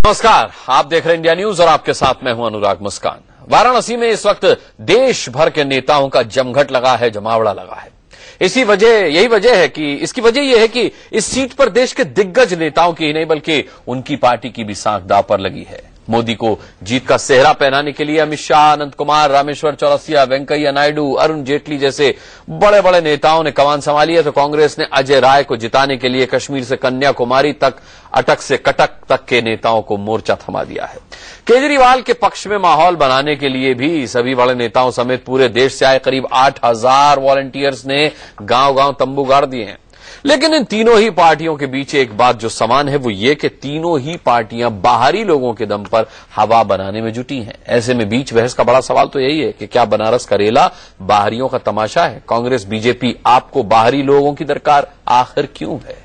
नमस्कार, आप देख रहे हैं इंडिया न्यूज और आपके साथ मैं हूं अनुराग मुस्कान। वाराणसी में इस वक्त देश भर के नेताओं का जमघट लगा है, जमावड़ा लगा है। इसकी वजह यह है कि इस सीट पर देश के दिग्गज नेताओं की ही नहीं बल्कि उनकी पार्टी की भी सांख दांव पर लगी है। मोदी को जीत का सेहरा पहनाने के लिए अमित शाह, अनंत कुमार, रामेश्वर चौरसिया, वेंकैया नायडू, अरुण जेटली जैसे बड़े बड़े नेताओं ने कमान संभाली है, तो कांग्रेस ने अजय राय को जिताने के लिए कश्मीर से कन्याकुमारी तक, अटक से कटक तक के नेताओं को मोर्चा थमा दिया है। केजरीवाल के पक्ष में माहौल बनाने के लिए भी सभी बड़े नेताओं समेत पूरे देश से आए करीब 8000 वॉलंटियर्स ने गांव-गांव तंबू गाड़ दिए हैं। लेकिन इन तीनों ही पार्टियों के बीच एक बात जो समान है वो ये कि तीनों ही पार्टियां बाहरी लोगों के दम पर हवा बनाने में जुटी हैं। ऐसे में बीच बहस का बड़ा सवाल तो यही है कि क्या बनारस का रेला बाहरियों का तमाशा है? कांग्रेस, बीजेपी, आपको बाहरी लोगों की दरकार आखिर क्यों है?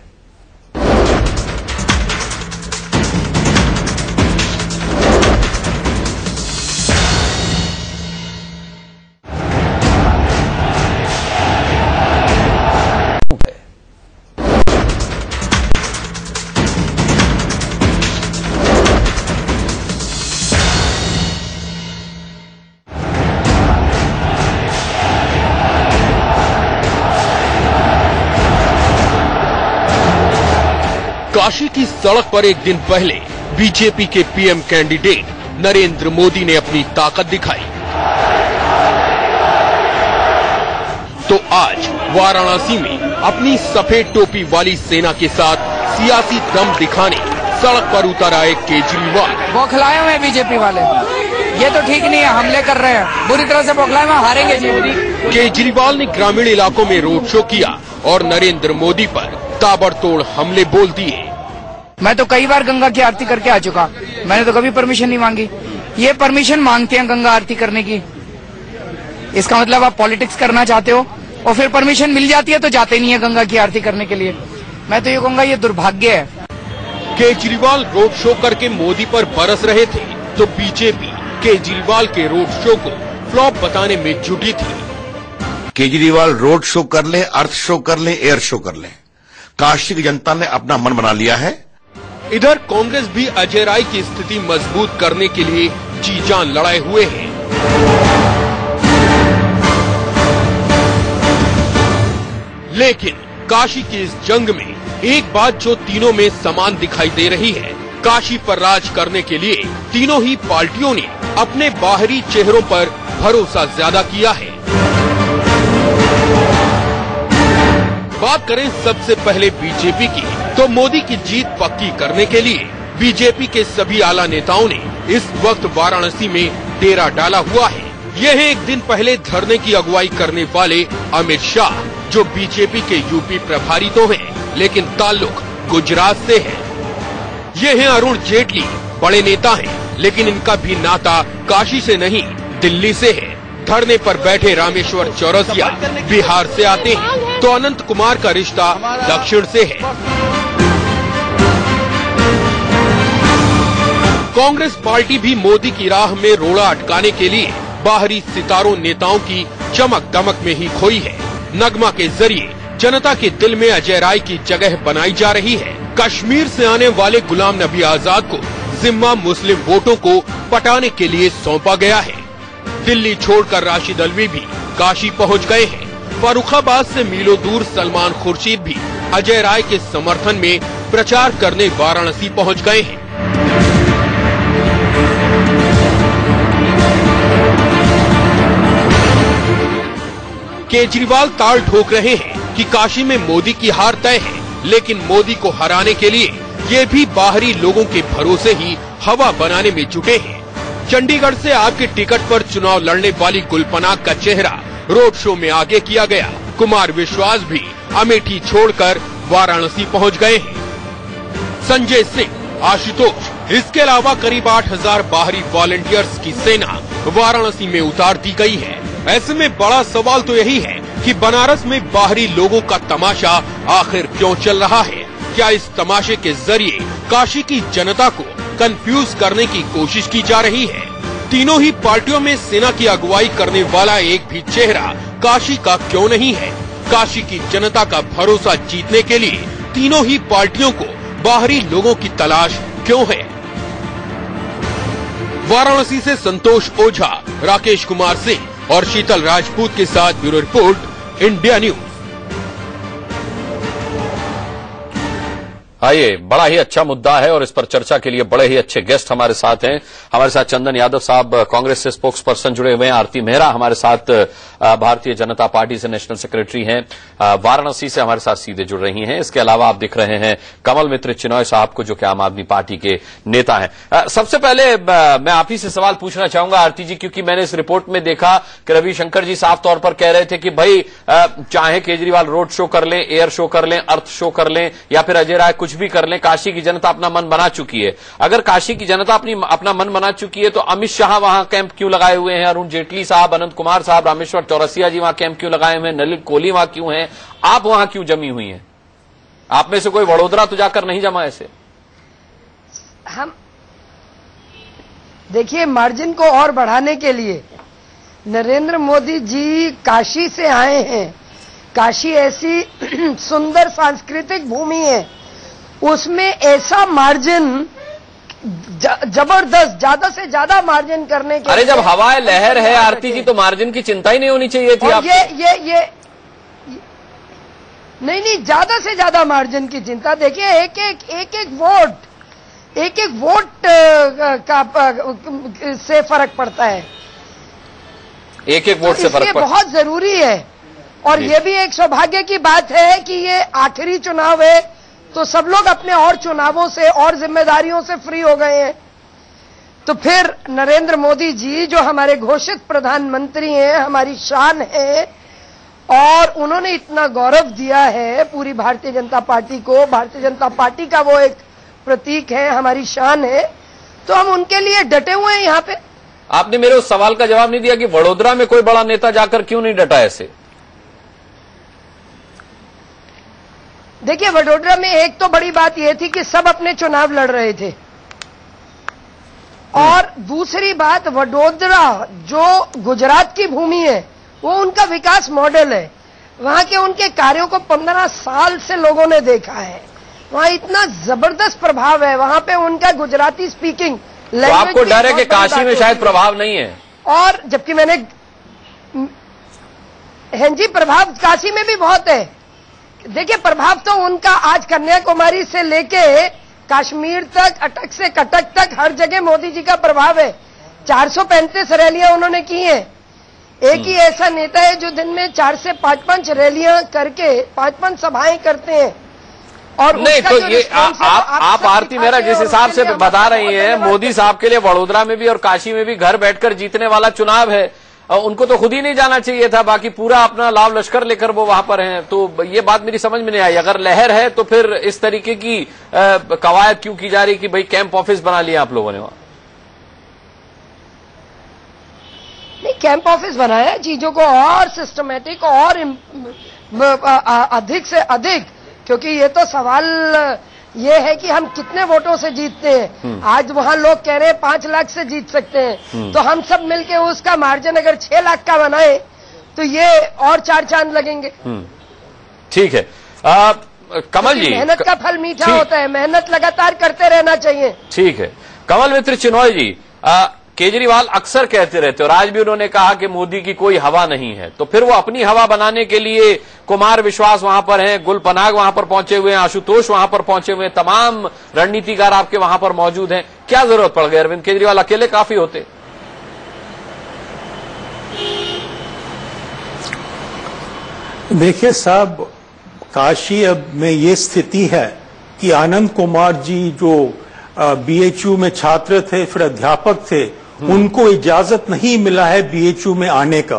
काशी की सड़क पर एक दिन पहले बीजेपी के पीएम कैंडिडेट नरेंद्र मोदी ने अपनी ताकत दिखाई, तो आज वाराणसी में अपनी सफेद टोपी वाली सेना के साथ सियासी दम दिखाने सड़क पर उतर आए केजरीवाल। बौखलाए हुए बीजेपी वाले, ये तो ठीक नहीं है, हमले कर रहे हैं, बुरी तरह से बौखलाए हुए, हारेंगे जी। केजरीवाल ने ग्रामीण इलाकों में रोड शो किया और नरेंद्र मोदी पर ताबड़तोड़ हमले बोल दिए। मैं तो कई बार गंगा की आरती करके आ चुका, मैंने तो कभी परमिशन नहीं मांगी। ये परमिशन मांगते हैं गंगा आरती करने की, इसका मतलब आप पॉलिटिक्स करना चाहते हो और फिर परमिशन मिल जाती है तो जाते नहीं है गंगा की आरती करने के लिए। मैं तो ये कहूंगा ये दुर्भाग्य है। केजरीवाल रोड शो करके मोदी पर बरस रहे थे तो बीजेपी केजरीवाल के रोड शो को फ्लॉप बताने में जुटी थी। केजरीवाल रोड शो कर ले, अर्थ शो कर ले, एयर शो कर ले, काशी की जनता ने अपना मन बना लिया है। इधर कांग्रेस भी अजय राय की स्थिति मजबूत करने के लिए जी जान लड़ाए हुए है। लेकिन काशी की इस जंग में एक बात जो तीनों में समान दिखाई दे रही है, काशी पर राज करने के लिए तीनों ही पार्टियों ने अपने बाहरी चेहरों पर भरोसा ज्यादा किया है। बात करें सबसे पहले बीजेपी की, तो मोदी की जीत पक्की करने के लिए बीजेपी के सभी आला नेताओं ने इस वक्त वाराणसी में डेरा डाला हुआ है। यह है एक दिन पहले धरने की अगुवाई करने वाले अमित शाह, जो बीजेपी के यूपी प्रभारी तो हैं, लेकिन ताल्लुक गुजरात से है। ये हैं अरुण जेटली, बड़े नेता हैं, लेकिन इनका भी नाता काशी से नहीं दिल्ली से है। धरने पर बैठे रामेश्वर चौरसिया बिहार से आते हैं, तो अनंत कुमार का रिश्ता दक्षिण से है। कांग्रेस पार्टी भी मोदी की राह में रोड़ा अटकाने के लिए बाहरी सितारों नेताओं की चमक दमक में ही खोई है। नगमा के जरिए जनता के दिल में अजय राय की जगह बनाई जा रही है। कश्मीर से आने वाले गुलाम नबी आजाद को जिम्मा मुस्लिम वोटों को पटाने के लिए सौंपा गया है। दिल्ली छोड़कर राशिद अल्वी भी काशी पहुंच गए हैं। फर्रुखाबाद से मीलों दूर सलमान खुर्शीद भी अजय राय के समर्थन में प्रचार करने वाराणसी पहुंच गए हैं। केजरीवाल ताल ठोक रहे हैं कि काशी में मोदी की हार तय है, लेकिन मोदी को हराने के लिए ये भी बाहरी लोगों के भरोसे ही हवा बनाने में जुटे हैं। चंडीगढ़ से आपके टिकट पर चुनाव लड़ने वाली गुलपनाग का चेहरा रोड शो में आगे किया गया। कुमार विश्वास भी अमेठी छोड़कर वाराणसी पहुंच गए हैं। संजय सिंह, आशुतोष, इसके अलावा करीब 8000 बाहरी वॉलंटियर्स की सेना वाराणसी में उतार दी गई है। ऐसे में बड़ा सवाल तो यही है कि बनारस में बाहरी लोगों का तमाशा आखिर क्यों चल रहा है? क्या इस तमाशे के जरिए काशी की जनता को कंफ्यूज करने की कोशिश की जा रही है? तीनों ही पार्टियों में सेना की अगुवाई करने वाला एक भी चेहरा काशी का क्यों नहीं है? काशी की जनता का भरोसा जीतने के लिए तीनों ही पार्टियों को बाहरी लोगों की तलाश क्यों है? वाराणसी से संतोष ओझा, राकेश कुमार सिंह और शीतल राजपूत के साथ ब्यूरो रिपोर्ट, इंडिया न्यूज। आइए, बड़ा ही अच्छा मुद्दा है और इस पर चर्चा के लिए बड़े ही अच्छे गेस्ट हमारे साथ हैं। हमारे साथ चंदन यादव साहब कांग्रेस से स्पोक्स पर्सन जुड़े हुए हैं, आरती मेहरा हमारे साथ भारतीय जनता पार्टी से नेशनल सेक्रेटरी हैं, वाराणसी से हमारे साथ सीधे जुड़ रही हैं। इसके अलावा आप दिख रहे हैं कमल मित्र चिनॉय साहब को, जो कि आम आदमी पार्टी के नेता हैं। सबसे पहले मैं आप ही से सवाल पूछना चाहूंगा आरती जी, क्योंकि मैंने इस रिपोर्ट में देखा कि रविशंकर जी साफ तौर पर कह रहे थे कि भाई चाहे केजरीवाल रोड शो कर लें, एयर शो कर लें, अर्थ शो कर लें या फिर अजय राय कुछ भी कर लें, काशी की जनता अपना मन बना चुकी है। अगर काशी की जनता अपना मन बना चुकी है तो अमित शाह वहां कैंप क्यों लगाए हुए हैं, अरुण जेटली साहब, अनंत कुमार साहब, रामेश्वर चौरसिया जी वहां कैंप क्यों लगाए हुए हैं, नलिन कोहली वहां क्यों हैं, आप वहां क्यों जमी हुई हैं? आप में से कोई वडोदरा तो जाकर नहीं जमा ऐसे? हम देखिए, मार्जिन को और बढ़ाने के लिए नरेंद्र मोदी जी काशी से आए हैं। काशी ऐसी सुंदर सांस्कृतिक भूमि है, उसमें ऐसा मार्जिन जबरदस्त, ज्यादा से ज्यादा मार्जिन करने के। अरे जब हवाएं लहर है आरती जी, तो मार्जिन की चिंता ही नहीं होनी चाहिए थी। और ये नहीं, ज्यादा से ज्यादा मार्जिन की चिंता। देखिए, एक वोट से फर्क पड़ता है, एक वोट से फर्क पड़ता है, बहुत जरूरी है। और ये भी एक सौभाग्य की बात है कि ये आखिरी चुनाव है, तो सब लोग अपने और चुनावों से और जिम्मेदारियों से फ्री हो गए हैं। तो फिर नरेंद्र मोदी जी जो हमारे घोषित प्रधानमंत्री हैं, हमारी शान है, और उन्होंने इतना गौरव दिया है पूरी भारतीय जनता पार्टी को। भारतीय जनता पार्टी का वो एक प्रतीक है, हमारी शान है, तो हम उनके लिए डटे हुए हैं यहाँ पे। आपने मेरे उस सवाल का जवाब नहीं दिया कि वडोदरा में कोई बड़ा नेता जाकर क्यों नहीं डटा ऐसे? देखिए, वडोदरा में एक तो बड़ी बात यह थी कि सब अपने चुनाव लड़ रहे थे, और दूसरी बात, वडोदरा जो गुजरात की भूमि है, वो उनका विकास मॉडल है। वहां के उनके कार्यों को 15 साल से लोगों ने देखा है। वहां इतना जबरदस्त प्रभाव है, वहां पे उनका गुजराती स्पीकिंग तो आपको डर है कि काशी में शायद प्रभाव नहीं है? और जबकि मैंने, हैं जी, प्रभाव काशी में भी बहुत है। देखिए, प्रभाव तो उनका आज कन्याकुमारी से लेके कश्मीर तक, अटक से कटक तक, हर जगह मोदी जी का प्रभाव है। 435 रैलियां उन्होंने की हैं। एक ही ऐसा नेता है जो दिन में 4 से 5 रैलियां करके 5 सभाएं करते हैं। और नहीं तो ये आप आरती मेहरा जिस हिसाब से बता रही हैं, मोदी साहब के लिए वडोदरा में भी और काशी में भी घर बैठकर जीतने वाला चुनाव है। उनको तो खुद ही नहीं जाना चाहिए था, बाकी पूरा अपना लाव लश्कर लेकर वो वहां पर हैं। तो ये बात मेरी समझ में नहीं आई। अगर लहर है तो फिर इस तरीके की कवायद क्यों की जा रही कि भाई कैंप ऑफिस बना लिया आप लोगों ने वहां? नहीं, कैंप ऑफिस बनाया, चीजों को और सिस्टमेटिक और अधिक से अधिक, क्योंकि ये तो सवाल ये है कि हम कितने वोटों से जीतते हैं। आज वहां लोग कह रहे हैं 5 लाख से जीत सकते हैं, तो हम सब मिलके उसका मार्जिन अगर 6 लाख का बनाए तो ये और 4 चांद लगेंगे। ठीक है। कमल जी, मेहनत का फल मीठा होता है, मेहनत लगातार करते रहना चाहिए। ठीक है। कमल मित्र चिनॉय जी, केजरीवाल अक्सर कहते रहते और आज भी उन्होंने कहा कि मोदी की कोई हवा नहीं है, तो फिर वो अपनी हवा बनाने के लिए कुमार विश्वास वहां पर हैं, गुल पनाग वहां पर पहुंचे हुए हैं, आशुतोष वहां पर पहुंचे हुए हैं, तमाम रणनीतिकार आपके वहां पर मौजूद हैं। क्या जरूरत पड़ गई? अरविंद केजरीवाल अकेले काफी होते। देखिए साहब, काशी अब में ये स्थिति है कि आनंद कुमार जी जो बीएचयू में छात्र थे, फिर अध्यापक थे, उनको इजाजत नहीं मिला है बीएचयू में आने का।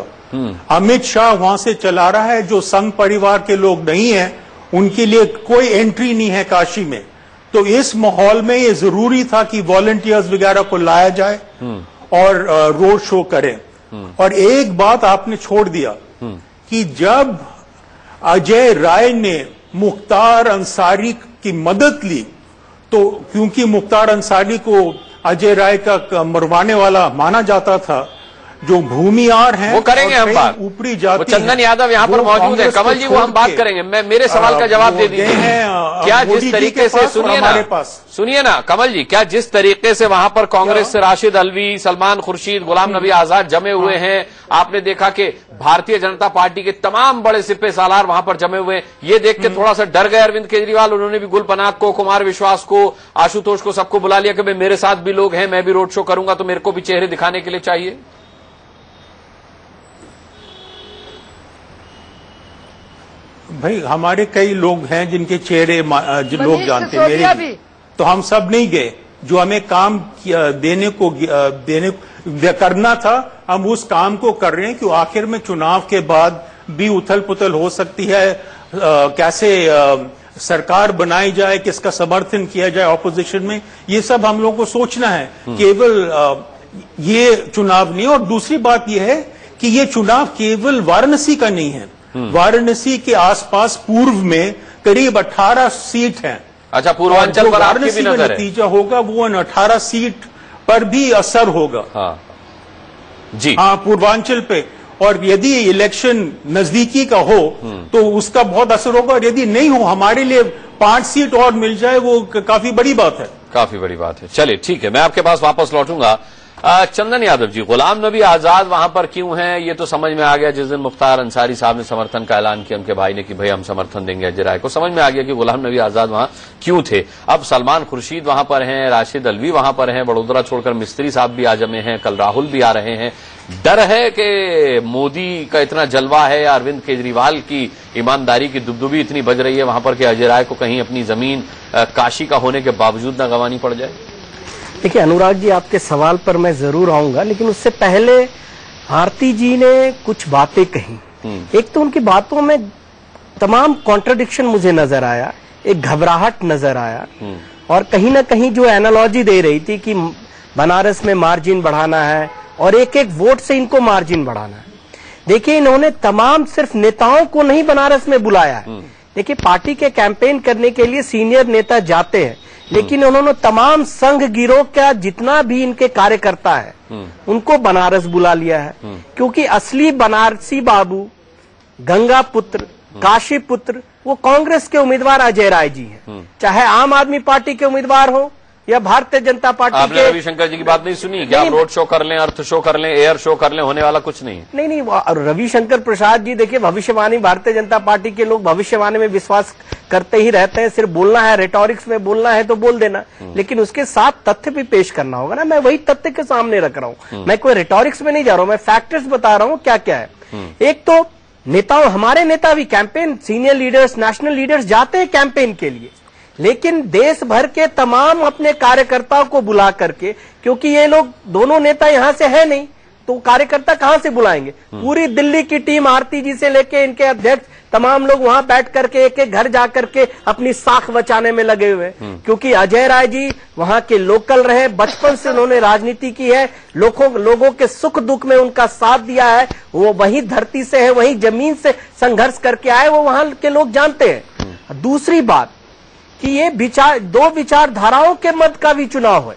अमित शाह वहां से चला रहा है, जो संघ परिवार के लोग नहीं हैं, उनके लिए कोई एंट्री नहीं है काशी में। तो इस माहौल में ये जरूरी था कि वॉलंटियर्स वगैरह को लाया जाए और रोड शो करें। और एक बात आपने छोड़ दिया कि जब अजय राय ने मुख्तार अंसारी की मदद ली, तो क्योंकि मुख्तार अंसारी को अजय राय का मरवाने वाला माना जाता था, जो भूमियार हैं, वो करेंगे हम बात। ऊपरी जाति, वो चंदन यादव यहाँ पर मौजूद है। कमल जी, वो हम बात करेंगे। मैं मेरे सवाल का जवाब दे दीजिए। क्या जिस तरीके से, सुनिए ना कमल जी, क्या जिस तरीके से वहां पर कांग्रेस से राशिद अल्वी, सलमान खुर्शीद, गुलाम नबी आजाद जमे हुए हैं, आपने देखा कि भारतीय जनता पार्टी के तमाम बड़े सिपे सालार वहां पर जमे हुए हैं, ये देख के थोड़ा सा डर गए अरविंद केजरीवाल। उन्होंने भी गुल पनाग को, कुमार विश्वास को, आशुतोष को, सबको बुला लिया कि भाई मेरे साथ भी लोग हैं, मैं भी रोड शो करूंगा तो मेरे को भी चेहरे दिखाने के लिए चाहिए। भाई हमारे कई लोग हैं जिनके चेहरे लोग जानते हैं, मेरे तो हम सब नहीं गए। जो हमें काम देने करना था, हम उस काम को कर रहे हैं। कि आखिर में चुनाव के बाद भी उथल पुथल हो सकती है, कैसे सरकार बनाई जाए, किसका समर्थन किया जाए ऑपोजिशन में, ये सब हम लोगों को सोचना है। केवल ये चुनाव नहीं। और दूसरी बात यह है कि ये चुनाव केवल वाराणसी का नहीं है। वाराणसी के आसपास पूर्व में करीब 18 सीट हैं। अच्छा, पूर्वांचल पर आपकी भी नजर है? नतीजा होगा वो 18 सीट पर भी असर होगा। हाँ जी, हाँ, पूर्वांचल पे। और यदि इलेक्शन नजदीकी का हो तो उसका बहुत असर होगा। और यदि नहीं हो, हमारे लिए 5 सीट और मिल जाए, वो काफी बड़ी बात है। काफी बड़ी बात है। चलिए ठीक है, मैं आपके पास वापस लौटूंगा। चंदन यादव जी, गुलाम नबी आजाद वहां पर क्यों हैं, ये तो समझ में आ गया। जिस दिन मुख्तार अंसारी साहब ने समर्थन का ऐलान किया उनके भाई ने कि भाई हम समर्थन देंगे अजय राय को, समझ में आ गया कि गुलाम नबी आजाद वहां क्यों थे। अब सलमान खुर्शीद वहां पर हैं, राशिद अल्वी वहां पर हैं, वडोदरा छोड़कर मिस्त्री साहब भी आ जमे हैं, कल राहुल भी आ रहे हैं। डर है कि मोदी का इतना जलवा है या अरविंद केजरीवाल की ईमानदारी की दुबदुबी इतनी बज रही है वहां पर कि अजय राय को कहीं अपनी जमीन काशी का होने के बावजूद न गंवानी पड़ जाए। देखिए अनुराग जी, आपके सवाल पर मैं जरूर आऊंगा, लेकिन उससे पहले भारती जी ने कुछ बातें कही। एक तो उनकी बातों में तमाम कॉन्ट्रडिक्शन मुझे नजर आया, एक घबराहट नजर आया, और कहीं ना कहीं जो एनालॉजी दे रही थी कि बनारस में मार्जिन बढ़ाना है और एक एक वोट से इनको मार्जिन बढ़ाना है। देखिए, इन्होंने तमाम सिर्फ नेताओं को नहीं बनारस में बुलाया है। देखिए, पार्टी के कैंपेन करने के लिए सीनियर नेता जाते हैं, लेकिन उन्होंने तमाम संघ गिरोह का जितना भी इनके कार्यकर्ता है उनको बनारस बुला लिया है। क्योंकि असली बनारसी बाबू, गंगा पुत्र, काशी पुत्र, वो कांग्रेस के उम्मीदवार अजय राय जी हैं। चाहे आम आदमी पार्टी के उम्मीदवार हो या भारतीय जनता पार्टी आपने के। रविशंकर जी की बात नहीं सुनी? क्या आप रोड शो कर लें, अर्थ शो कर लें, एयर शो कर लें, होने वाला कुछ नहीं? नहीं, रविशंकर प्रसाद जी, देखिए भविष्यवाणी, भारतीय जनता पार्टी के लोग भविष्यवाणी में विश्वास करते ही रहते हैं। सिर्फ बोलना है, रेटोरिक्स में बोलना है तो बोल देना, लेकिन उसके साथ तथ्य भी पेश करना होगा ना। मैं वही तथ्य के सामने रख रहा हूँ, मैं कोई रेटोरिक्स में नहीं जा रहा हूँ, मैं फैक्टर्स बता रहा हूँ क्या क्या है। एक तो नेताओं, हमारे नेता भी campaign, senior leaders, national leaders जाते हैं कैंपेन के लिए, लेकिन देश भर के तमाम अपने कार्यकर्ताओं को बुला करके, क्योंकि ये लोग दोनों नेता यहां से है नहीं, तो कार्यकर्ता कहां से बुलाएंगे। पूरी दिल्ली की टीम, आरती जी से लेके इनके अध्यक्ष, तमाम लोग वहां बैठ करके एक एक घर जाकर के अपनी साख बचाने में लगे हुए। क्योंकि अजय राय जी वहां के लोकल रहे, बचपन से उन्होंने राजनीति की है, लोगों के सुख दुख में उनका साथ दिया है, वो वही धरती से है, वही जमीन से संघर्ष करके आए, वो वहां के लोग जानते हैं। दूसरी बात कि ये दो विचारधाराओं के मध्य का भी चुनाव है,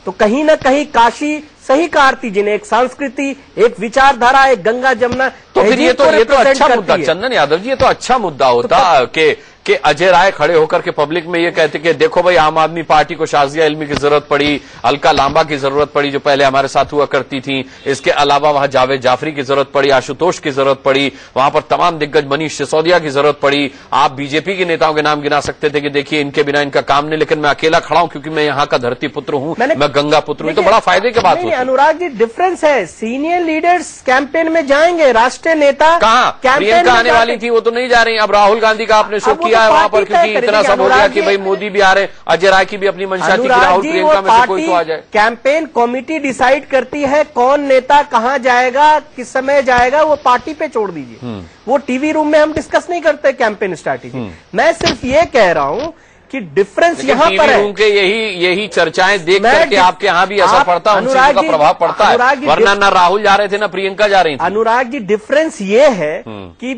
तो कहीं ना कहीं काशी, सही कहा आरती जी ने, एक संस्कृति, एक विचारधारा, एक गंगा जमुना, तो फिर ये तो अच्छा मुद्दा, चंदन यादव जी, ये तो अच्छा मुद्दा होता कि अजय राय खड़े होकर के पब्लिक में ये कहते कि देखो भाई, आम आदमी पार्टी को शाजिया इल्मी की जरूरत पड़ी, अलका लांबा की जरूरत पड़ी जो पहले हमारे साथ हुआ करती थी, इसके अलावा वहां जावेद जाफरी की जरूरत पड़ी, आशुतोष की जरूरत पड़ी, वहां पर तमाम दिग्गज मनीष सिसोदिया की जरूरत पड़ी। आप बीजेपी के नेताओं के नाम गिना सकते थे कि देखिए इनके बिना इनका काम नहीं, लेकिन मैं अकेला खड़ा हूं क्योंकि मैं यहाँ का धरती पुत्र हूं, मैं गंगा पुत्र हूं। तो बड़ा फायदे की बात होती है। अनुराग जी, डिफरेंस है, सीनियर लीडर्स कैंपेन में जाएंगे, राष्ट्रीय नेता कहां, प्रियंका आने वाली थी, वो तो नहीं जा रही। अब राहुल गांधी का आपने शो किया है वहां पर, क्योंकि इतना सब हो गया कि भाई मोदी भी आ रहे, अजय राय की भी अपनी मंशा थी कि राहुल प्रियंका में से कोई तो आ जाए। कैंपेन कमेटी डिसाइड करती है कौन नेता कहां जाएगा, किस समय जाएगा, वो पार्टी पे छोड़ दीजिए। वो टीवी रूम में हम डिस्कस नहीं करते कैंपेन स्ट्रैटेजी। मैं सिर्फ ये कह रहा हूं कि डिफरेंस यहाँ पर है। के यही चर्चाएं देख करके आपके यहाँ भी असर पड़ता है, उनसे उनका प्रभाव पड़ता है, वरना ना राहुल जा रहे थे ना प्रियंका जा रही थी। अनुराग जी, डिफरेंस ये है कि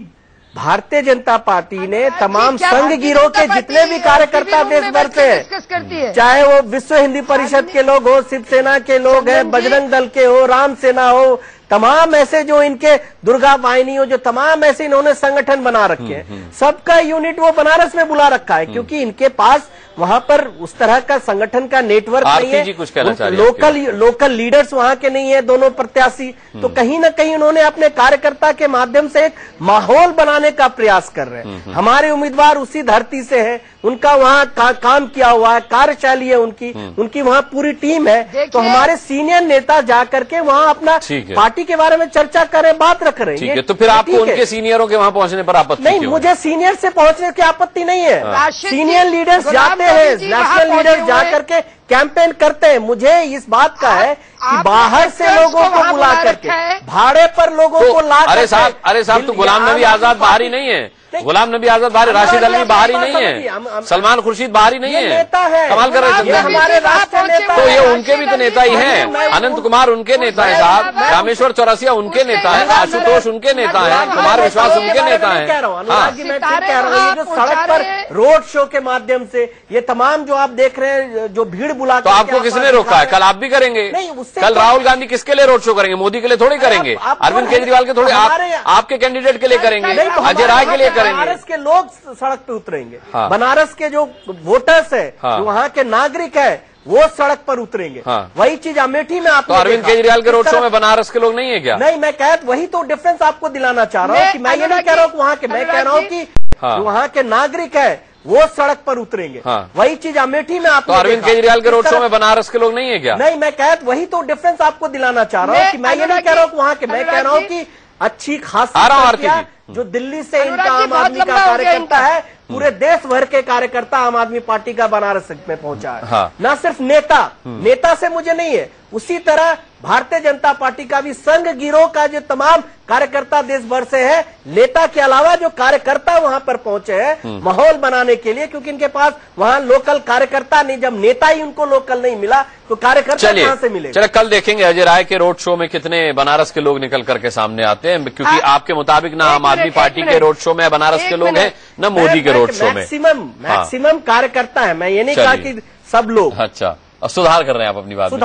भारतीय जनता पार्टी ने तमाम संघ गिरोह के जितने भी कार्यकर्ता देश भर से हैं, चाहे वो विश्व हिंदी परिषद के लोग हो, शिवसेना के लोग हैं, बजरंग दल के हो, राम सेना हो, तमाम ऐसे जो इनके दुर्गा वाहिनियों, जो तमाम ऐसे इन्होंने संगठन बना रखे हैं, सबका यूनिट वो बनारस में बुला रखा है, क्योंकि इनके पास वहां पर उस तरह का संगठन का नेटवर्क नहीं है। कुछ कहना चाह रही है, लोकल लीडर्स वहां के नहीं है, दोनों प्रत्याशी। तो कहीं ना कहीं उन्होंने अपने कार्यकर्ता के माध्यम से एक माहौल बनाने का प्रयास कर रहे हैं। हमारे उम्मीदवार उसी धरती से हैं, उनका वहाँ काम किया हुआ है, कार्यशैली है उनकी वहाँ पूरी टीम है। तो हमारे सीनियर नेता जाकर के वहाँ अपना पार्टी के बारे में चर्चा करें, बात रख रहे हैं। तो फिर आपको उनके सीनियरों के वहाँ पहुँचने पर आपत्ति नहीं? मुझे सीनियर से पहुँचने की आपत्ति नहीं है। सीनियर लीडर्स जाते हैं, नेशनल लीडर्स जाकर के कैंपेन करते हैं। मुझे इस बात का है कि बाहर से लोगों को बुला करके, भाड़े पर लोगों को ला करके। अरे साहब, तो गुलाम नबी आजाद बाहरी नहीं है, गुलाम नबी आजाद बाहरी, राशिद अली बाहरी नहीं है, सलमान खुर्शीद बाहरी नहीं है, नेता है, कमाल कर रहे थे हमारे राष्ट्रीय नेता। तो ये उनके भी तो नेता ही हैं। अनंत कुमार उनके नेता है साहब, रामेश्वर चौरसिया उनके नेता है, आशुतोष उनके नेता है, कुमार विश्वास उनके नेता है। अनुराग जी, मैं फिर कह रहा हूँ, जो सड़क पर रोड शो के माध्यम से ये तमाम जो आप देख रहे हैं, जो भीड़ बुला, तो आपको किसने रोका है? कल आप भी करेंगे। कल राहुल गांधी किसके लिए रोड शो करेंगे? मोदी के लिए थोड़ी करेंगे, अरविंद केजरीवाल के थोड़ी, आपके कैंडिडेट के लिए करेंगे, अजय राय के लिए करेंगे। बनारस के लोग सड़क पे उतरेंगे, बनारस के जो वोटर्स है, जो वहाँ के नागरिक है, वो सड़क पर उतरेंगे। वही चीज अमेठी में आप, तो अरविंद केजरीवाल के रोड शो में बनारस के लोग नहीं है क्या? नहीं, मैं वही तो डिफरेंस आपको दिलाना चाह रहा हूँ कि मैं ये नहीं कह रहा हूँ वहाँ के, मैं कह रहा हूँ कि वहाँ के नागरिक है वो सड़क पर उतरेंगे। वही चीज अमेठी में आप, तो अरविंद केजरीवाल के रोड शो में बनारस के लोग नहीं है क्या? नहीं, मैं वही तो डिफरेंस आपको दिलाना चाह रहा हूँ कि मैं ये नहीं कह रहा हूँ वहाँ के, मैं कह रहा हूँ कि अच्छी खासी जो दिल्ली से इनका आम आदमी का कार्यकर्ता है, पूरे देश भर के कार्यकर्ता आम आदमी पार्टी का बनारस में पहुंचा है। ना सिर्फ नेता से मुझे नहीं है, उसी तरह भारतीय जनता पार्टी का भी संघ गिरोह का जो तमाम कार्यकर्ता देश भर से है, नेता के अलावा जो कार्यकर्ता वहां पर पहुंचे हैं माहौल बनाने के लिए, क्योंकि इनके पास वहां लोकल कार्यकर्ता नहीं, जब नेता ही उनको लोकल नहीं मिला तो कार्यकर्ता कहां से मिलेगा? चलिए कल देखेंगे अजय राय के रोड शो में कितने बनारस के लोग निकल करके सामने आते हैं, क्योंकि आपके मुताबिक ना आम आदमी पार्टी के रोड शो में बनारस के लोग हैं, न मोदी के रोड शो में। मैक्सिमम कार्यकर्ता है, मैं ये नहीं कहा कि सब लोग। अच्छा, सुधार कर रहे हैं आप अपनी बात में।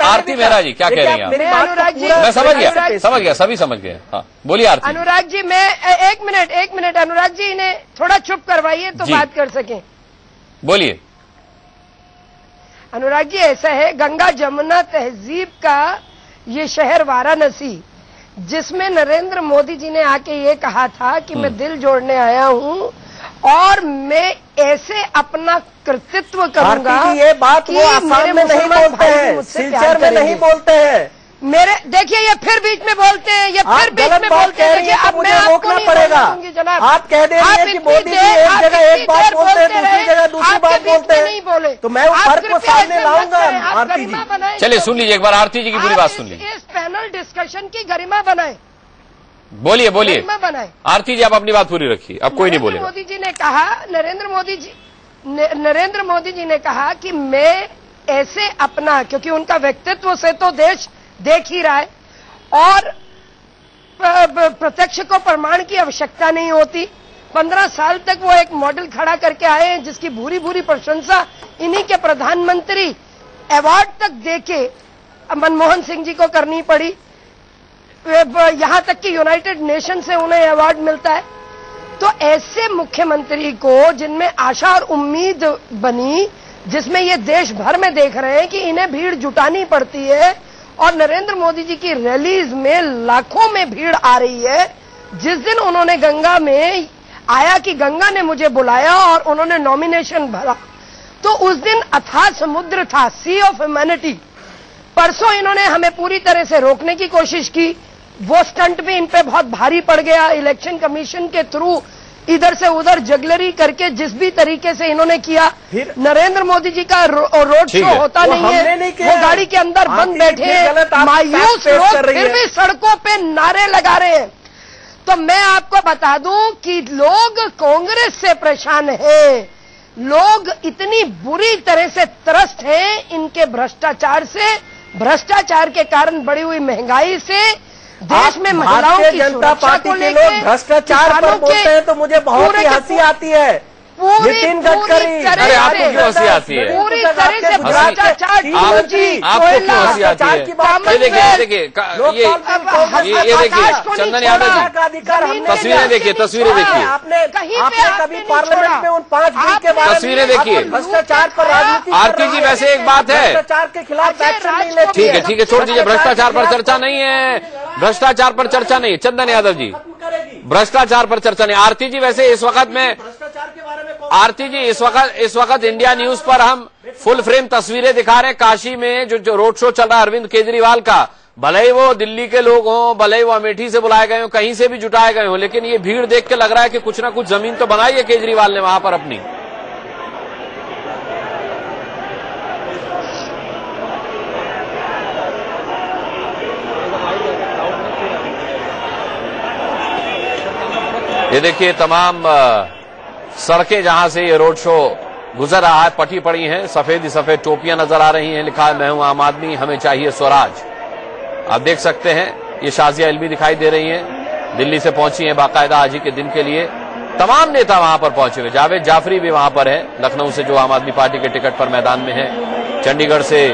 आरती मेहरा जी क्या कह रही हैं आप? अनुराग जी, मैं समझ गया, सभी समझ गए। हाँ बोलिए आरती। अनुराग जी, मैं एक मिनट अनुराग जी इन्हें थोड़ा चुप करवाइए तो बात कर सकें। बोलिए। अनुराग जी, ऐसा है, गंगा जमुना तहजीब का ये शहर वाराणसी, जिसमें नरेंद्र मोदी जी ने आके ये कहा था कि मैं दिल जोड़ने आया हूँ और मैं ऐसे अपना कृतित्व करूंगा। ये बात वो आसाम में नहीं बोलते हैं, सिलचर में नहीं बोलते हैं। मेरे देखिए, ये फिर बीच में बोलते हैं, ये फिर बीच में बोलते हैं। अब मुझे रोकना पड़ेगा। आप कह दे रहे हैं कि मोदी जी एक जगह एक बात बोलते हैं, दूसरी जगह दूसरी बात बोलते हैं, नहीं बोले तो मैं उस फर्क को सामने लाऊंगा। आरती जी, चलिए सुन लीजिए एक बार, आरती जी की पूरी बात सुन लीजिए। इस पैनल डिस्कशन की गरिमा बनाए। बोलिए बनाए। आरती जी आप अपनी बात पूरी रखिए, अब कोई नहीं बोलेगा। मोदी जी ने कहा, नरेंद्र मोदी जी ने कहा कि मैं ऐसे अपना, क्योंकि उनका व्यक्तित्व से तो देश देख ही रहा है और प्रत्यक्ष को प्रमाण की आवश्यकता नहीं होती। 15 साल तक वो एक मॉडल खड़ा करके आए हैं, जिसकी भूरी भूरी प्रशंसा इन्हीं के प्रधानमंत्री अवार्ड तक देके मनमोहन सिंह जी को करनी पड़ी। यहां तक कि यूनाइटेड नेशन से उन्हें अवार्ड मिलता है। तो ऐसे मुख्यमंत्री को, जिनमें आशा और उम्मीद बनी, जिसमें ये देश भर में देख रहे हैं कि इन्हें भीड़ जुटानी पड़ती है, और नरेंद्र मोदी जी की रैलीज में लाखों में भीड़ आ रही है। जिस दिन उन्होंने गंगा में आया कि गंगा ने मुझे बुलाया और उन्होंने नॉमिनेशन भरा, तो उस दिन अथाह समुद्र था, सी ऑफ ह्यूमैनिटी। परसों इन्होंने हमें पूरी तरह से रोकने की कोशिश की, वो स्टंट भी इन पे बहुत भारी पड़ गया। इलेक्शन कमीशन के थ्रू इधर से उधर जगलरी करके जिस भी तरीके से इन्होंने किया, नरेंद्र मोदी जी का रोड शो होता नहीं है, वो गाड़ी के अंदर बंद बैठे हैं, मायूस लोग फिर भी सड़कों पे नारे लगा रहे हैं। तो मैं आपको बता दूं कि लोग कांग्रेस से परेशान हैं, लोग इतनी बुरी तरह से त्रस्त हैं इनके भ्रष्टाचार से, भ्रष्टाचार के कारण बढ़ी हुई महंगाई से, देश में महिलाओं की जनता पार्टी के लोग भ्रष्टाचार पर बोलते हैं तो मुझे बहुत ही हंसी आती है। नितिन गडकरी, अरे आपको क्यों हंसी आती है? पूरी तरह से भ्रष्टाचार आपको क्यों हंसी आती है? ये देखिए ये देखिए चंदन यादव जी, तस्वीरें देखिए, तस्वीरें देखिए, आपने कभी पार्लियामेंट में उन 5 बिल के बारे में तस्वीरें देखिए। भ्रष्टाचार पर राजनीति, आरती जी वैसे एक बात है, भ्रष्टाचार के खिलाफ एक्शन नहीं लेते। ठीक है छोड़ दीजिए, भ्रष्टाचार पर चर्चा नहीं है, भ्रष्टाचार पर चर्चा नहीं है। चंदन यादव जी, भ्रष्टाचार पर चर्चा नहीं। आरती जी वैसे इस वक्त में, आरती जी इस वक्त इंडिया न्यूज पर हम फुल फ्रेम तस्वीरें दिखा रहे हैं काशी में जो रोड शो चल रहा है अरविंद केजरीवाल का। भले ही वो दिल्ली के लोग हों, भले ही वो अमेठी से बुलाए गए हों, कहीं से भी जुटाए गए हों, लेकिन ये भीड़ देख के लग रहा है कि कुछ ना कुछ जमीन तो बनाई है केजरीवाल ने वहां पर अपनी। ये देखिए तमाम सड़कें जहां से ये रोड शो गुजर रहा है पटी पड़ी हैं, सफेद ही सफेद टोपियां नजर आ रही हैं, लिखा है मैं हूं आम आदमी, हमें चाहिए स्वराज। आप देख सकते हैं ये शाजिया इल्मी दिखाई दे रही हैं, दिल्ली से पहुंची हैं बाकायदा आज ही के दिन के लिए। तमाम नेता वहां पर पहुंचे हुए, जावेद जाफरी भी वहां पर है, लखनऊ से जो आम आदमी पार्टी के टिकट पर मैदान में है, चंडीगढ़ से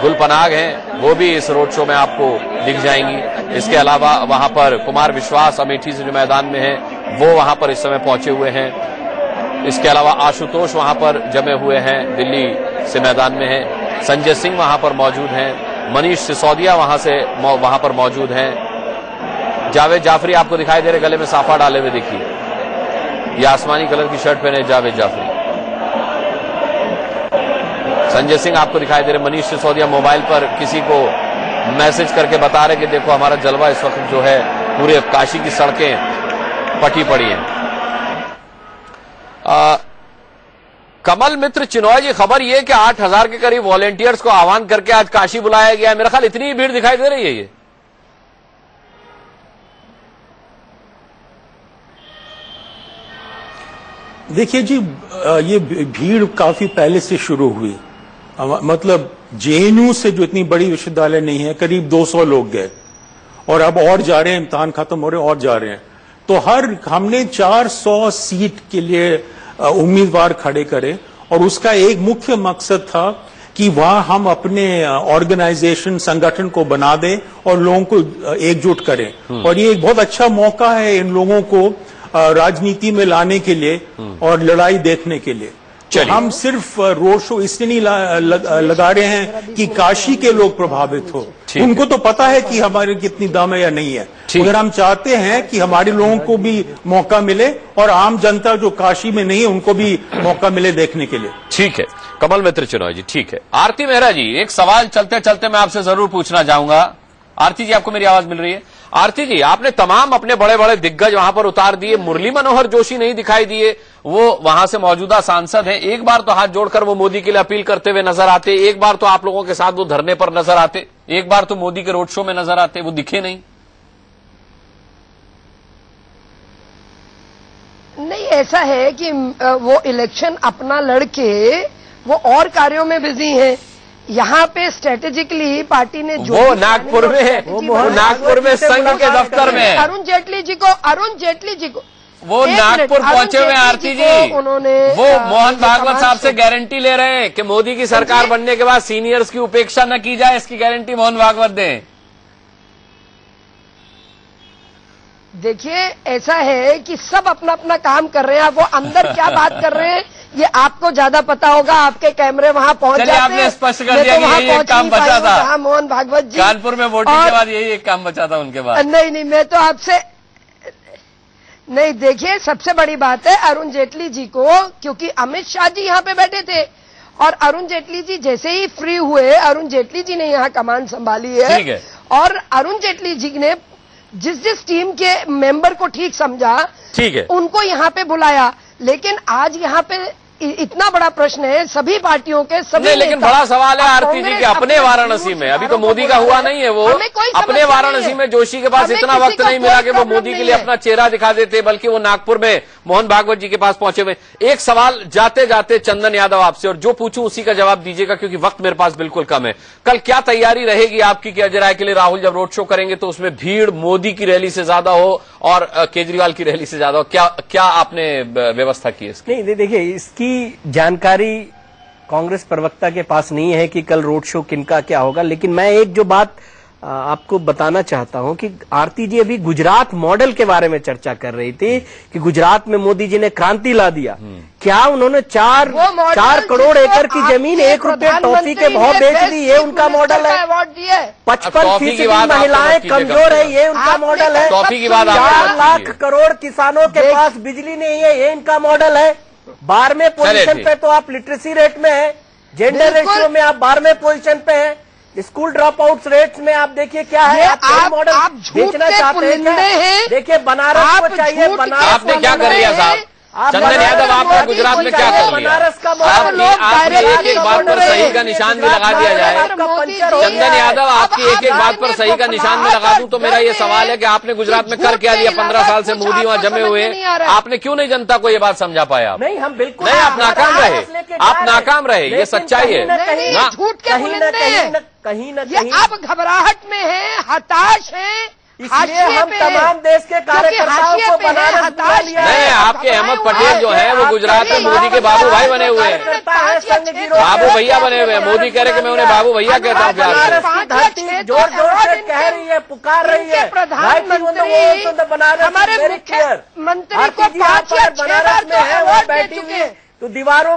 गुल पनाग हैं, वो भी इस रोड शो में आपको दिख जाएंगी। इसके अलावा वहां पर कुमार विश्वास अमेठी से जो मैदान में है वो वहां पर इस समय पहुंचे हुए हैं। इसके अलावा आशुतोष वहां पर जमे हुए हैं, दिल्ली से मैदान में है। संजय सिंह वहां पर मौजूद हैं, मनीष सिसोदिया वहां पर मौजूद हैं। जावेद जाफरी आपको दिखाई दे रहे, गले में साफा डाले हुए देखिए, ये आसमानी कलर की शर्ट पहने जावेद जाफरी। संजय सिंह आपको दिखाई दे रहे, मनीष सिसोदिया मोबाइल पर किसी को मैसेज करके बता रहे कि देखो हमारा जलवा इस वक्त जो है, पूरे काशी की सड़कें पटी पड़ी हैं। कमल मित्र चिनॉय जी, खबर यह कि 8,000 के करीब वॉलेंटियर्स को आह्वान करके आज काशी बुलाया गया है। मेरा ख्याल इतनी भीड़ दिखाई दे रही है। ये देखिए जी, ये भीड़ काफी पहले से शुरू हुई। मतलब जेएनयू से जो इतनी बड़ी विश्वविद्यालय नहीं है, करीब 200 लोग गए और अब और जा रहे हैं, इम्तिहान खत्म हो रहे हैं और जा रहे हैं। तो हमने 400 सीट के लिए उम्मीदवार खड़े करे और उसका एक मुख्य मकसद था कि वहां हम अपने ऑर्गेनाइजेशन संगठन को बना दें और लोगों को एकजुट करें। और ये एक बहुत अच्छा मौका है इन लोगों को राजनीति में लाने के लिए और लड़ाई देखने के लिए। तो हम सिर्फ रोड शो इसलिए नहीं लगा रहे हैं कि काशी के लोग प्रभावित हो, उनको तो पता है कि हमारे कितनी दम है या नहीं है, मगर हम चाहते हैं कि हमारे लोगों को भी मौका मिले और आम जनता जो काशी में नहीं है उनको भी मौका मिले देखने के लिए। ठीक है कमल मित्र चिनॉय जी, ठीक है। आरती मेहरा जी, एक सवाल चलते चलते मैं आपसे जरूर पूछना चाहूंगा। आरती जी, आपको मेरी आवाज मिल रही है? आरती जी, आपने तमाम अपने बड़े बड़े दिग्गज वहां पर उतार दिए, मुरली मनोहर जोशी नहीं दिखाई दिए, वो वहां से मौजूदा सांसद हैं। एक बार तो हाथ जोड़कर वो मोदी के लिए अपील करते हुए नजर आते, एक बार तो आप लोगों के साथ वो धरने पर नजर आते, एक बार तो मोदी के रोड शो में नजर आते, वो दिखे नहीं। नहीं, ऐसा है कि वो इलेक्शन अपना लड़के वो और कार्यों में बिजी हैं। यहाँ पे स्ट्रेटेजिकली पार्टी ने जो वो नागपुर में संघ के दफ्तर में अरुण जेटली जी को वो नागपुर पहुंचे हुए आरती जी, उन्होंने वो मोहन भागवत साहब से गारंटी ले रहे हैं कि मोदी की सरकार बनने के बाद सीनियर्स की उपेक्षा न की जाए, इसकी गारंटी मोहन भागवत दें। देखिए, ऐसा है कि सब अपना अपना काम कर रहे हैं। वो अंदर क्या बात कर रहे हैं ये आपको ज्यादा पता होगा, आपके कैमरे वहां पहुंच जाते हैं। आपने स्पष्ट कर दिया कि यही एक काम बचा था मोहन भागवत जी, कानपुर में वोटिंग के बाद यही एक काम बचा था उनके बाद। नहीं, मैं तो आपसे नहीं, देखिए सबसे बड़ी बात है अरुण जेटली जी को, क्योंकि अमित शाह जी यहाँ पे बैठे थे और अरुण जेटली जी जैसे ही फ्री हुए, अरुण जेटली जी ने यहाँ कमान संभाली है। ठीक है। और अरुण जेटली जी ने जिस टीम के मेंबर को ठीक समझा, ठीक है, उनको यहाँ पे बुलाया। लेकिन आज यहाँ पे इतना बड़ा प्रश्न है सभी पार्टियों के सभी नहीं, लेकिन बड़ा सवाल है आरती जी के अपने वाराणसी में, अभी तो मोदी का हुआ नहीं है, वो अपने वाराणसी में जोशी के पास इतना वक्त नहीं मिला कि वो मोदी के लिए अपना चेहरा दिखा देते, बल्कि वो नागपुर में मोहन भागवत जी के पास पहुंचे हुए। एक सवाल जाते जाते चंदन यादव आपसे, और जो पूछूं उसी का जवाब दीजिएगा क्योंकि वक्त मेरे पास बिल्कुल कम है। कल क्या तैयारी रहेगी आपकी कि अजय राय के लिए राहुल जब रोड शो करेंगे तो उसमें भीड़ मोदी की रैली से ज्यादा हो और केजरीवाल की रैली से ज्यादा हो? क्या आपने व्यवस्था की है इसकी? नहीं, देखिए, इसकी जानकारी कांग्रेस प्रवक्ता के पास नहीं है कि कल रोड शो किनका क्या होगा, लेकिन मैं एक जो बात आपको बताना चाहता हूं कि आरती जी अभी गुजरात मॉडल के बारे में चर्चा कर रही थी कि गुजरात में मोदी जी ने क्रांति ला दिया। क्या उन्होंने 4 करोड़ एकड़ की जमीन 1 रुपए टॉफी के भाव बेच दी? ये उनका मॉडल है। 55% महिलाएं कमजोर है, ये उनका मॉडल है। 4 लाख करोड़ किसानों के पास बिजली नहीं है, ये इनका मॉडल है। 12वें पोजीशन पे तो आप लिटरेसी रेट में है, जेंडर रेशियो में आप 12वें पोजीशन पे है, स्कूल ड्रॉप आउट रेट्स में आप देखिए क्या है। आप मॉडल बेचना चाहते हैं? देखिए, बनारस को चाहिए। बनारस आपने क्या कर लिया साहब? चंदन यादव, आपने गुजरात में क्या कर लिया? बनारस का आपकी एक बात पर सही का निशान भी लगा दिया जाए। चंदन यादव, आपकी एक बात पर सही का निशान में लगा दूं तो मेरा ये सवाल है कि आपने गुजरात में कर क्या लिया? 15 साल से मोदी वहां जमे हुए हैं, आपने क्यों नहीं जनता को ये बात समझा पाया? नहीं, हम बिल्कुल नहीं, आप नाकाम रहे, आप नाकाम रहे, ये सच्चाई है। कहीं न कहीं आप घबराहट में हैं, हताश हैं, इसलिए हम तमाम देश के कार्यकर्ताओं को बनारस बुला लिया है। नहीं, आपके अहमद पटेल जो है वो गुजरात में मोदी के बाबू भाई बने हुए हैं, बाबू भैया बने हुए हैं। मोदी कह रहे कि मैं उन्हें बाबू भैया कहता हूँ। बनारस की धरती जोर जोर से कह रही है, पुकार रही है। प्रधानमंत्री हमारे मुख्यमंत्री को 5 या 6 बार तो अवार्ड दे चुके हैं। तो दीवारों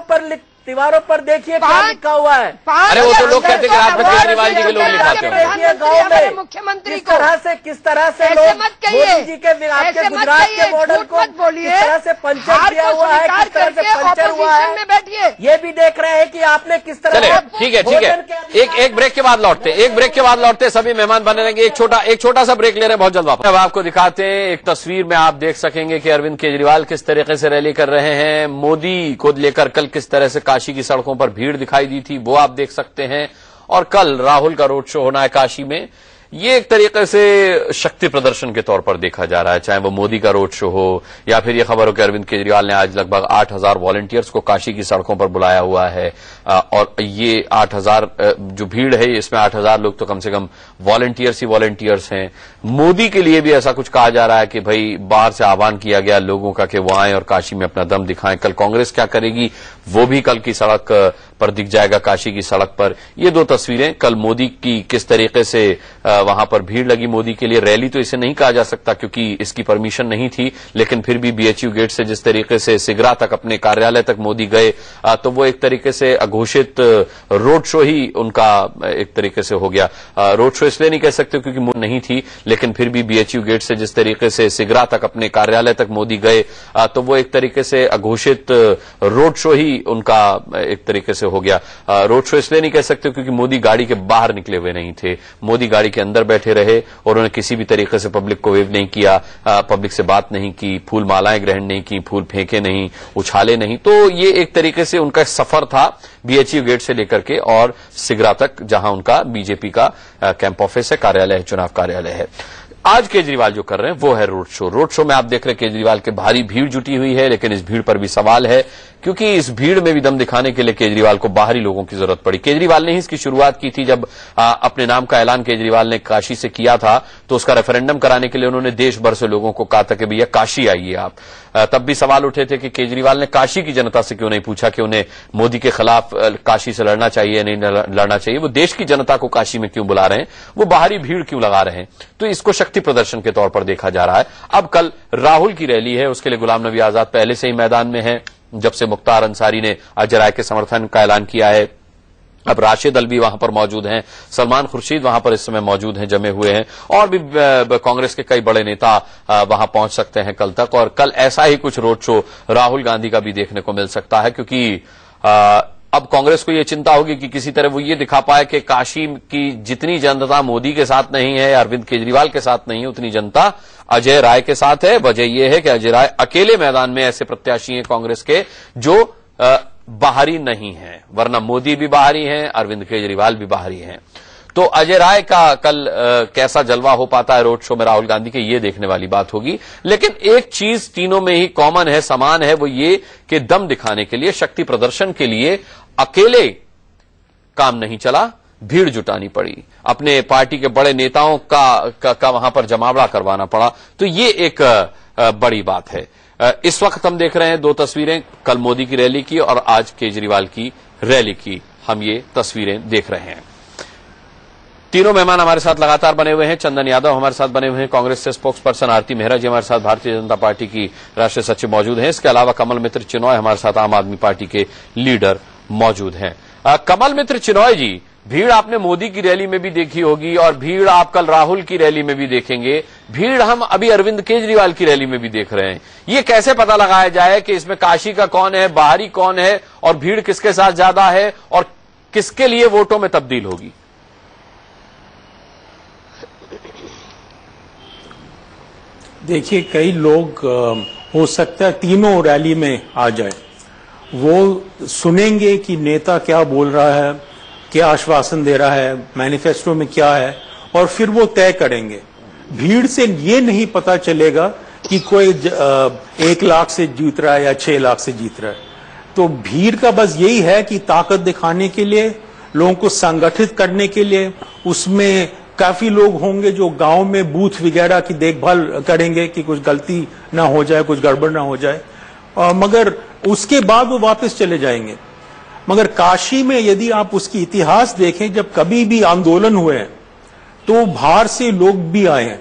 पर देखिए क्या लिखा हुआ है। अरे वो तो लोग कहते हैं रात में केजरीवाल जी के लोग लिखाते हैं। देखिए गाँव में मुख्यमंत्री किस तरह से लोग मोदी जी के आपके गुजरात के मॉडल को किस तरह से पंचर किया हुआ है, किस तरह से पंचर हुआ है, ये भी देख रहे हैं कि आपने किस तरह। चले, ठीक है। एक ब्रेक के बाद लौटते सभी मेहमान बने रहेंगे। एक छोटा सा ब्रेक ले रहे हैं, बहुत जल्द वापस। अब आपको दिखाते हैं एक तस्वीर में, आप देख सकेंगे कि अरविंद केजरीवाल किस तरीके से रैली कर रहे हैं। मोदी को लेकर कल किस तरह से काशी की सड़कों पर भीड़ दिखाई दी थी, वो आप देख सकते हैं। और कल राहुल का रोड शो होना है काशी में। ये एक तरीके से शक्ति प्रदर्शन के तौर पर देखा जा रहा है, चाहे वो मोदी का रोड शो हो या फिर ये खबर हो कि अरविंद केजरीवाल ने आज लगभग 8000 वॉलंटियर्स को काशी की सड़कों पर बुलाया हुआ है। और ये 8000 जो भीड़ है, इसमें 8000 लोग तो कम से कम वॉलंटियर्स ही वॉलंटियर्स हैं। मोदी के लिए भी ऐसा कुछ कहा जा रहा है कि भाई बाहर से आह्वान किया गया लोगों का कि वो आए और काशी में अपना दम दिखाएं। कल कांग्रेस क्या करेगी वो भी कल की सड़क पर दिख जाएगा, काशी की सड़क पर। ये 2 तस्वीरें कल मोदी की किस तरीके से वहां पर भीड़ लगी मोदी के लिए। रैली तो इसे नहीं कहा जा सकता क्योंकि इसकी परमिशन नहीं थी, लेकिन फिर भी बीएचयू गेट से जिस तरीके से सिगरा तक अपने कार्यालय तक मोदी गए, तो वो एक तरीके से अघोषित रोड शो ही उनका एक तरीके से हो गया। रोड शो इसलिए नहीं कह सकते क्योंकि मोदी नहीं थी, लेकिन फिर भी बीएचयू गेट से जिस तरीके से सिगरा तक अपने कार्यालय तक मोदी गए, तो वो एक तरीके से अघोषित रोड शो ही उनका एक तरीके से हो गया। रोड शो इसलिए नहीं कह सकते क्योंकि मोदी गाड़ी के बाहर निकले हुए नहीं थे, मोदी गाड़ी के अंदर बैठे रहे और उन्होंने किसी भी तरीके से पब्लिक को वेव नहीं किया, पब्लिक से बात नहीं की, फूल मालाएं ग्रहण नहीं की, फूल फेंके नहीं, उछाले नहीं। तो ये एक तरीके से उनका सफर था बीएचयू गेट से लेकर के और सिगरा तक, जहां उनका बीजेपी का कैंप ऑफिस है, कार्यालय है, चुनाव कार्यालय है। आज केजरीवाल जो कर रहे हैं वो है रोड शो। रोड शो में आप देख रहे हैं केजरीवाल के भारी भीड़ जुटी हुई है, लेकिन इस भीड़ पर भी सवाल है क्योंकि इस भीड़ में भी दम दिखाने के लिए केजरीवाल को बाहरी लोगों की जरूरत पड़ी। केजरीवाल ने ही इसकी शुरुआत की थी जब अपने नाम का ऐलान केजरीवाल ने काशी से किया था, तो उसका रेफरेंडम कराने के लिए उन्होंने देश भर से लोगों को कहा था कि भैया काशी आइए आप। तब भी सवाल उठे थे कि केजरीवाल ने काशी की जनता से क्यों नहीं पूछा कि उन्हें मोदी के खिलाफ काशी से लड़ना चाहिए नहीं लड़ना चाहिए, वो देश की जनता को काशी में क्यों बुला रहे हैं, वो बाहरी भीड़ क्यों लगा रहे हैं। तो इसको शक्ति प्रदर्शन के तौर पर देखा जा रहा है। अब कल राहुल की रैली है, उसके लिए गुलाम नबी आजाद पहले से ही मैदान में है, जब से मुख्तार अंसारी ने अजय राय के समर्थन का ऐलान किया है। अब राशिद अलवी वहां पर मौजूद हैं, सलमान खुर्शीद वहां पर इस समय मौजूद हैं, जमे हुए हैं, और भी कांग्रेस के कई बड़े नेता वहां पहुंच सकते हैं कल तक। और कल ऐसा ही कुछ रोड शो राहुल गांधी का भी देखने को मिल सकता है क्योंकि अब कांग्रेस को यह चिंता होगी कि किसी तरह वो ये दिखा पाए कि काशी की जितनी जनता मोदी के साथ नहीं है, अरविंद केजरीवाल के साथ नहीं है, उतनी जनता अजय राय के साथ है। वजह यह है कि अजय राय अकेले मैदान में ऐसे प्रत्याशी हैं कांग्रेस के जो बाहरी नहीं हैं, वरना मोदी भी बाहरी हैं, अरविंद केजरीवाल भी बाहरी हैं। तो अजय राय का कल कैसा जलवा हो पाता है रोड शो में राहुल गांधी के, ये देखने वाली बात होगी। लेकिन एक चीज तीनों में ही कॉमन है, समान है, वो ये कि दम दिखाने के लिए, शक्ति प्रदर्शन के लिए अकेले काम नहीं चला, भीड़ जुटानी पड़ी, अपने पार्टी के बड़े नेताओं का वहां पर जमावड़ा करवाना पड़ा। तो ये एक बड़ी बात है। इस वक्त हम देख रहे हैं दो तस्वीरें, कल मोदी की रैली की और आज केजरीवाल की रैली की, हम ये तस्वीरें देख रहे हैं। तीनों मेहमान हमारे साथ लगातार बने हुए हैं। चंदन यादव हमारे साथ बने हुए हैं, कांग्रेस से स्पोक्स पर्सन आरती मेहरा जी हमारे साथ, भारतीय जनता पार्टी की राष्ट्रीय सचिव मौजूद हैं। इसके अलावा कमल मित्र चिनॉय हमारे साथ, आम आदमी पार्टी के लीडर मौजूद हैं। कमल मित्र चिनॉय जी, भीड़ आपने मोदी की रैली में भी देखी होगी और भीड़ आप कल राहुल की रैली में भी देखेंगे, भीड़ हम अभी अरविंद केजरीवाल की रैली में भी देख रहे हैं। ये कैसे पता लगाया जाए कि इसमें काशी का कौन है, बाहरी कौन है और भीड़ किसके साथ ज्यादा है और किसके लिए वोटों में तब्दील होगी? देखिए, कई लोग हो सकता है तीनों रैली में आ जाए, वो सुनेंगे कि नेता क्या बोल रहा है, क्या आश्वासन दे रहा है, मैनिफेस्टो में क्या है, और फिर वो तय करेंगे। भीड़ से ये नहीं पता चलेगा कि कोई 1 लाख से जीत रहा है या 6 लाख से जीत रहा है। तो भीड़ का बस यही है कि ताकत दिखाने के लिए, लोगों को संगठित करने के लिए, उसमें काफी लोग होंगे जो गांव में बूथ वगैरह की देखभाल करेंगे कि कुछ गलती ना हो जाए, कुछ गड़बड़ ना हो जाए, मगर उसके बाद वो वापस चले जाएंगे। मगर काशी में यदि आप उसकी इतिहास देखें, जब कभी भी आंदोलन हुए हैं तो बाहर से लोग भी आए हैं।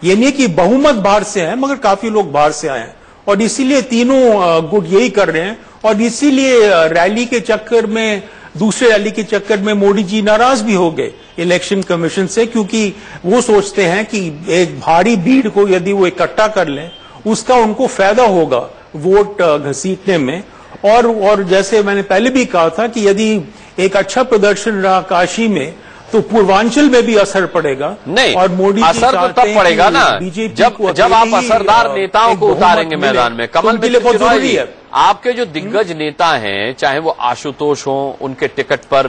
ये नहीं कि बहुमत बाहर से है, मगर काफी लोग बाहर से आए हैं और इसीलिए तीनों गुट यही कर रहे हैं। और इसीलिए रैली के चक्कर में, दूसरे रैली के चक्कर में मोदी जी नाराज भी हो गए इलेक्शन कमीशन से, क्योंकि वो सोचते हैं कि एक भारी भीड़ को यदि वो इकट्ठा कर लें, उसका उनको फायदा होगा वोट घसीटने में। और जैसे मैंने पहले भी कहा था कि यदि एक अच्छा प्रदर्शन रहा काशी में, तो पूर्वांचल में भी असर पड़ेगा। नहीं, और मोदी असर तो तब पड़ेगा ना जब आप असरदार नेताओं को उतारेंगे मैदान में। कमल के लिए बहुत जरूरी है। आपके जो दिग्गज नेता हैं, चाहे वो आशुतोष हो, उनके टिकट पर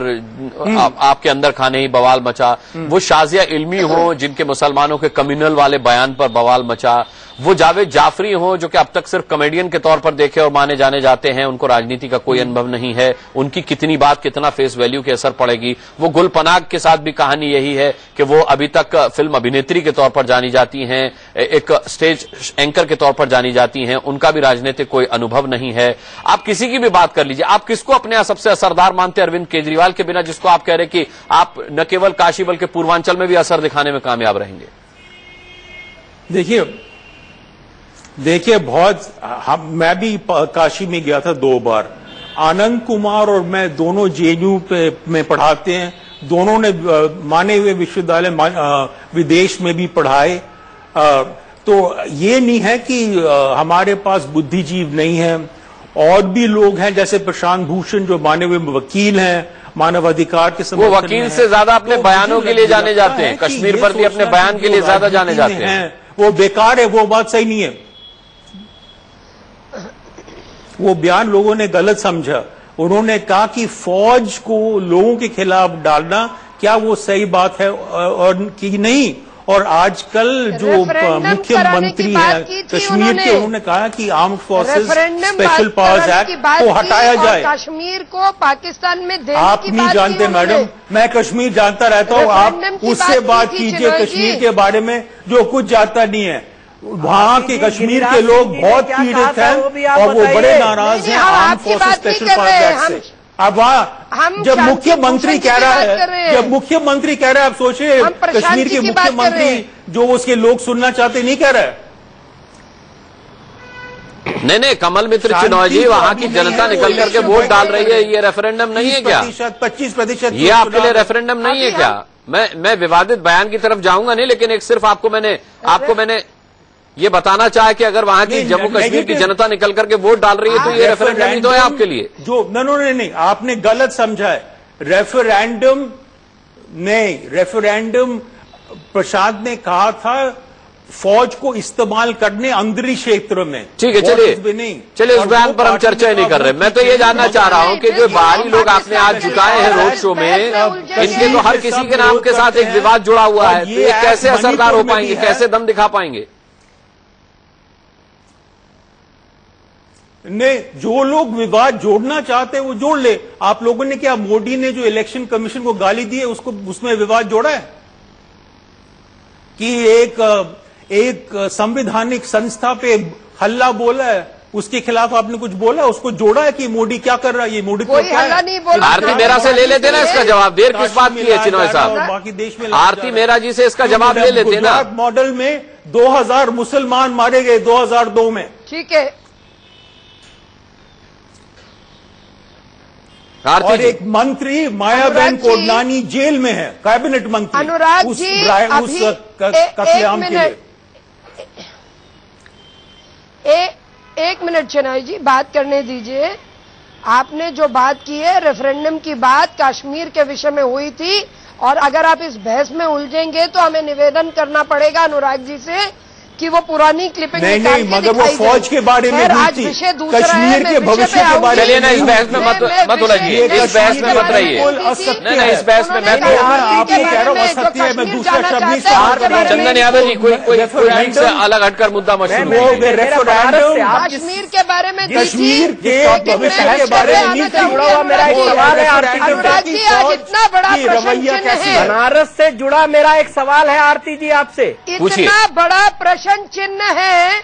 आपके अंदर खाने ही बवाल मचा, वो शाजिया इल्मी हो जिनके मुसलमानों के कम्युनल वाले बयान पर बवाल मचा, वो जावेद जाफरी हो जो कि अब तक सिर्फ कॉमेडियन के तौर पर देखे और माने जाने जाते हैं, उनको राजनीति का कोई अनुभव नहीं है, उनकी कितनी बात कितना फेस वैल्यू के असर पड़ेगी। वो गुल पनाग के साथ भी कहानी यही है कि वो अभी तक फिल्म अभिनेत्री के तौर पर जानी जाती हैं, एक स्टेज एंकर के तौर पर जानी जाती हैं, उनका भी राजनीतिक कोई अनुभव नहीं है। आप किसी की भी बात कर लीजिए, आप किसको अपने यहां सबसे असरदार मानते हैं अरविंद केजरीवाल के बिना, जिसको आप कह रहे कि आप न केवल काशी बल्कि पूर्वांचल में भी असर दिखाने में कामयाब रहेंगे? देखिए मैं भी काशी में गया था 2 बार। आनंद कुमार और मैं दोनों जेएनयू में पढ़ाते हैं, दोनों ने माने हुए विश्वविद्यालय विदेश में भी पढ़ाए। तो ये नहीं है कि हमारे पास बुद्धिजीव नहीं है, और भी लोग हैं जैसे प्रशांत भूषण जो माने हुए वकील हैं, मानवाधिकार के समर्थन में। वो वकील से ज्यादा अपने बयानों के लिए जाने जाते हैं, कश्मीर पर भी अपने बयान के लिए ज्यादा जाने जाते हैं। वो बेकार है, वो बात सही नहीं है। वो बयान लोगों ने गलत समझा। उन्होंने कहा कि फौज को लोगों के खिलाफ डालना, क्या वो सही बात है और कि नहीं। और आजकल जो मुख्यमंत्री है कश्मीर के, उन्होंने कहा कि armed forces special powers act को हटाया जाए। कश्मीर को पाकिस्तान में देने आप की नहीं जानते मैडम, मैं कश्मीर जानता रहता हूँ। आप उससे बात कीजिए कश्मीर के बारे में जो कुछ जानता नहीं है। वहाँ के कश्मीर के लोग बहुत पीड़ित हैं और वो बड़े नाराज हैं armed forces special powers act से। अब वहाँ जब मुख्यमंत्री कह रहा है, आप सोचिए कश्मीर के मुख्यमंत्री जो उसके लोग सुनना चाहते नहीं कह रहा है। नहीं, कमल मित्र चिनॉय जी, वहां की जनता निकल करके वोट डाल रही है, ये रेफरेंडम नहीं है क्या? 25% ये आपके लिए रेफरेंडम नहीं है क्या? मैं विवादित बयान की तरफ जाऊंगा नहीं, लेकिन एक सिर्फ आपको मैंने ये बताना चाहा कि अगर वहां की जम्मू कश्मीर की जनता निकल करके वोट डाल रही है तो ये रेफरेंडम ही तो है आपके लिए। जो नहीं, आपने गलत समझा है। रेफरेंडम प्रसाद ने कहा था फौज को इस्तेमाल करने अंदरी क्षेत्र में। ठीक है, चलिए उस बयान पर हम चर्चा नहीं कर रहे। मैं तो ये जानना चाह रहा हूं कि जो बाहरी लोग आपने आज जुटाए हैं रोड शो में, इनके तो हर किसी के नाम के साथ एक विवाद जुड़ा हुआ है, तो ये कैसे असरदार हो पाएंगे, कैसे दम दिखा पाएंगे? नहीं, जो लोग विवाद जोड़ना चाहते हैं वो जोड़ ले। आप लोगों ने क्या मोदी ने जो इलेक्शन कमीशन को गाली दी है उसको उसमें विवाद जोड़ा है कि एक संवैधानिक संस्था पे हल्ला बोला है, उसके खिलाफ आपने कुछ बोला, उसको जोड़ा है कि मोदी क्या कर रहा है, ये मोदी को क्या है? नहीं बोला। आरती मेहरा से ले लेते ना इसका जवाब, देर किस बात की है चिनॉय साहब? बाकी देश में आरती मेहरा जी से इसका जवाब ले लेते ना। मॉडल में 2000 मुसलमान मारे गए 2002 में। ठीक है, और एक मंत्री मायाबेन कोडनानी जेल में है, कैबिनेट मंत्री, अनुराग उस जी कत्लेआम के लिए। एक मिनट चिनॉय जी, बात करने दीजिए। आपने जो बात की है रेफरेंडम की बात कश्मीर के विषय में हुई थी, और अगर आप इस बहस में उलझेंगे तो हमें निवेदन करना पड़ेगा अनुराग जी से कि वो पुरानी क्लिपिंग नहीं, मगर वो फौज के बारे में आज विषय दूसरा कश्मीर के भविष्य के बारे में। चलिए ना, इस बहस में मत उलझिए, इस बहस में मत रहिए। नहीं, इस बहस में मैं असत्य है, मैं दूसरा शब्द नहीं। चंदन यादव जी कोई ठीक से अलग हटकर मुद्दा मत शुरू रेफरेंडम कश्मीर के बारे में, कश्मीर के भविष्य के बारे में जुड़ा हुआ मेरा एक सवाल है अनुराग जी। आज इतना बड़ा रवैया कैसे है? बनारस से जुड़ा मेरा एक सवाल है आरती जी आपसे। इतना बड़ा प्रश्न चिन्ह है।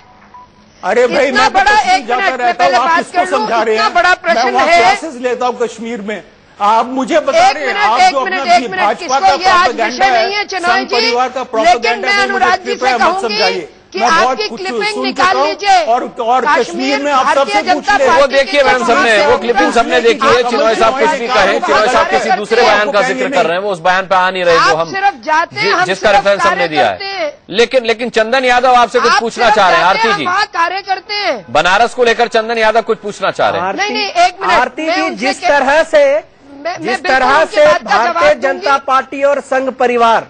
अरे भाई, मैं बड़ा तो एक जाता मिनट रहता हूँ, आप किसको समझा रहे हैं? बड़ा प्रश्न मैं वहाँ है। क्लासेस लेता हूँ कश्मीर में, आप मुझे बता रहे हैं आप जो अपना भाजपा का प्रोपेगेंडा है, संघ परिवार का प्रोपेगेंडा है, मुझे कृपया मत समझाइए। कि आपकी क्लिपिंग निकाल लीजिए और कश्मीर में आप सबसे पूछ ले। वो देखिए मैडम, सबने वो क्लिपिंग सबने देखी है। चिनॉय साहब कुछ भी कहे, चिनॉय साहब किसी दूसरे बयान का जिक्र कर रहे हैं, वो उस बयान पे आ नहीं रहे जो हम सिर्फ जाते हैं, जिसका रेफरेंस हमने दिया है। लेकिन चंदन यादव आपसे कुछ पूछना चाह रहे हैं। आरती जी कार्य करते हैं बनारस को लेकर, चंदन यादव कुछ पूछना चाह रहे हैं। नहीं, एक मिनट आरती जी, जिस तरह से भारतीय जनता पार्टी और संघ परिवार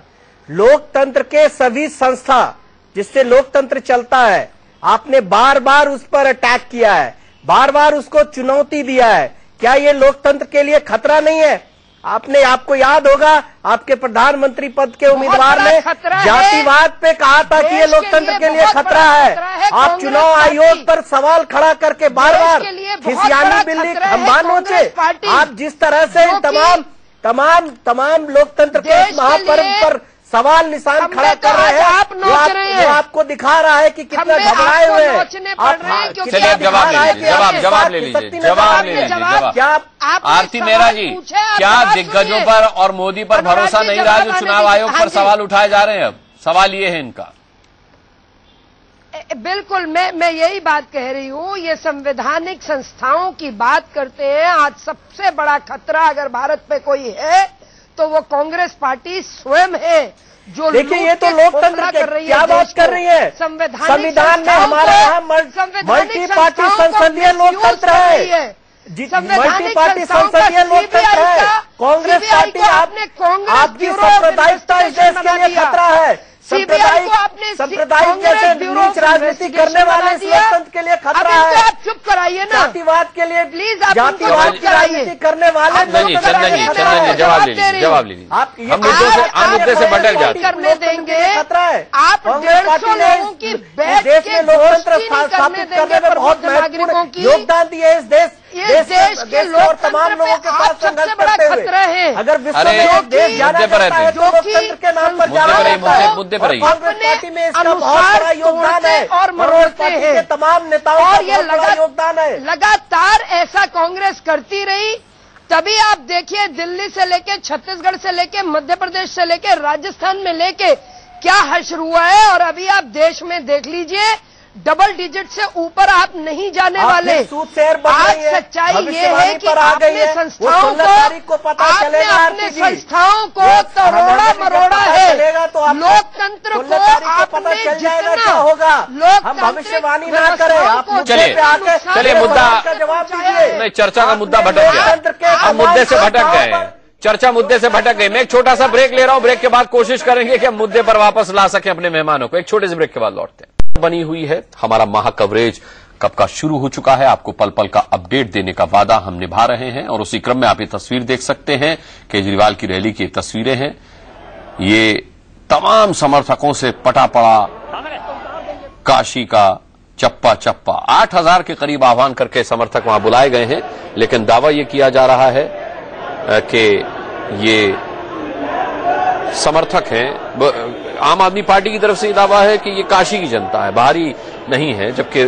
लोकतंत्र के सभी संस्था जिससे लोकतंत्र चलता है, आपने बार बार उस पर अटैक किया है, बार बार उसको चुनौती दिया है। क्या ये लोकतंत्र के लिए खतरा नहीं है? आपको याद होगा आपके प्रधानमंत्री पद के उम्मीदवार ने जातिवाद पे कहा था कि ये लोकतंत्र के लिए खतरा है। आप चुनाव आयोग पर सवाल खड़ा करके बार बार खिसियानी बिल्ली खंभा नोचे। आप जिस तरह से तमाम लोकतंत्र के महापर्व पर सवाल निशान खड़ा कर रहे हैं, वो आपको दिखा रहा है कि कितना घबराए हुए हैं। चलिए जवाब ले लीजिए। क्या आरती मेहरा जी, क्या दिग्गजों पर और मोदी पर भरोसा नहीं रहा जो चुनाव आयोग पर सवाल उठाए जा रहे हैं? अब सवाल ये है इनका। बिल्कुल, मैं यही बात कह रही हूँ। ये संवैधानिक संस्थाओं की बात करते हैं। आज सबसे बड़ा खतरा अगर भारत पे कोई है तो वो कांग्रेस पार्टी स्वयं है, जो देखिए ये तो लोकतंत्र कर रही है, क्या बात कर रही है? संविधान में हमारे यहाँ मल्टी पार्टी संसदीय लोकतंत्र है, मल्टी पार्टी संसदीय लोकतंत्र है। कांग्रेस पार्टी आपकी सांप्रदायिकता इस देश के लिए खतरा है। सांप्रदायिक जैसे नीच राजनीति करने वाले इस लोकतंत्र के लिए खतरा है। आप चुप कराइए ना, जातिवाद के लिए प्लीज, जातिवाद की राजनीति करने वाले चंदन जी जवाब लीजिए। आप मुद्दे से भटक जाते करने देंगे। खतरा है। आप कांग्रेस पार्टी ने देश में लोकतंत्र स्थापित करने में बहुत महत्वपूर्ण योगदान दिए। इस देश के और तमाम लोगों के साथ संघर्ष करते हुए अगर विश्व में एक देश जाना चाहता है तो लोकतंत्र के नाम पर जाना जाता है। कांग्रेस पार्टी में इसका बहुत बड़ा योगदान है और कांग्रेस पार्टी के तमाम नेताओं का बहुत बड़ा योगदान है। लगातार ऐसा कांग्रेस करती रही, तभी आप देखिए दिल्ली से लेके, छत्तीसगढ़ से लेके, मध्य प्रदेश से लेके, राजस्थान में लेके क्या हश्र हुआ है। और अभी आप देश में देख लीजिए, डबल डिजिट से ऊपर आप नहीं जाने वाले। आज सच्चाई ये है कि आपने संस्थाओं को तोड़ा मरोड़ा है। लोकतंत्र को आपने जितना होगा हम भविष्यवाणी ना करें। आप चलिए मुद्दा नहीं, चर्चा का मुद्दा भटक गया, हम मुद्दे से भटक गए। चर्चा मुद्दे से भटक गई। मैं एक छोटा सा ब्रेक ले रहा हूं, ब्रेक के बाद कोशिश करेंगे कि हम मुद्दे पर वापस ला सकें अपने मेहमानों को। एक छोटे से ब्रेक के बाद लौटते हैं। बनी हुई है, हमारा महा कवरेज कब का शुरू हो चुका है, आपको पल पल का अपडेट देने का वादा हम निभा रहे हैं। और उसी क्रम में आप ये तस्वीर देख सकते हैं, केजरीवाल की रैली की तस्वीरें हैं। ये तमाम समर्थकों से पटा पड़ा काशी का चप्पा चप्पा। 8000 के करीब आह्वान करके समर्थक वहां बुलाए गए हैं, लेकिन दावा यह किया जा रहा है कि ये समर्थक हैं। आम आदमी पार्टी की तरफ से ये दावा है कि ये काशी की जनता है, बाहरी नहीं है, जबकि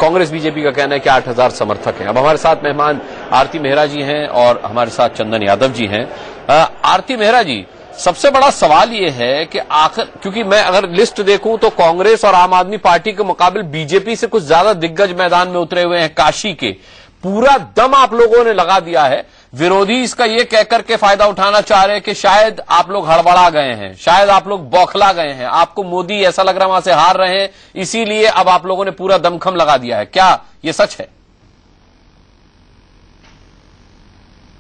कांग्रेस बीजेपी का कहना है कि 8000 समर्थक हैं। अब हमारे साथ मेहमान आरती मेहरा जी हैं और हमारे साथ चंदन यादव जी हैं। आरती मेहरा जी, सबसे बड़ा सवाल यह है कि आखिर, क्योंकि मैं अगर लिस्ट देखूं तो कांग्रेस और आम आदमी पार्टी के मुकाबले बीजेपी से कुछ ज्यादा दिग्गज मैदान में उतरे हुए हैं काशी के। पूरा दम आप लोगों ने लगा दिया है। विरोधी इसका यह कहकर के फायदा उठाना चाह रहे हैं कि शायद आप लोग हड़बड़ा गए हैं, शायद आप लोग बौखला गए हैं, आपको मोदी ऐसा लग रहा है वहां से हार रहे हैं, इसीलिए अब आप लोगों ने पूरा दमखम लगा दिया है। क्या यह सच है?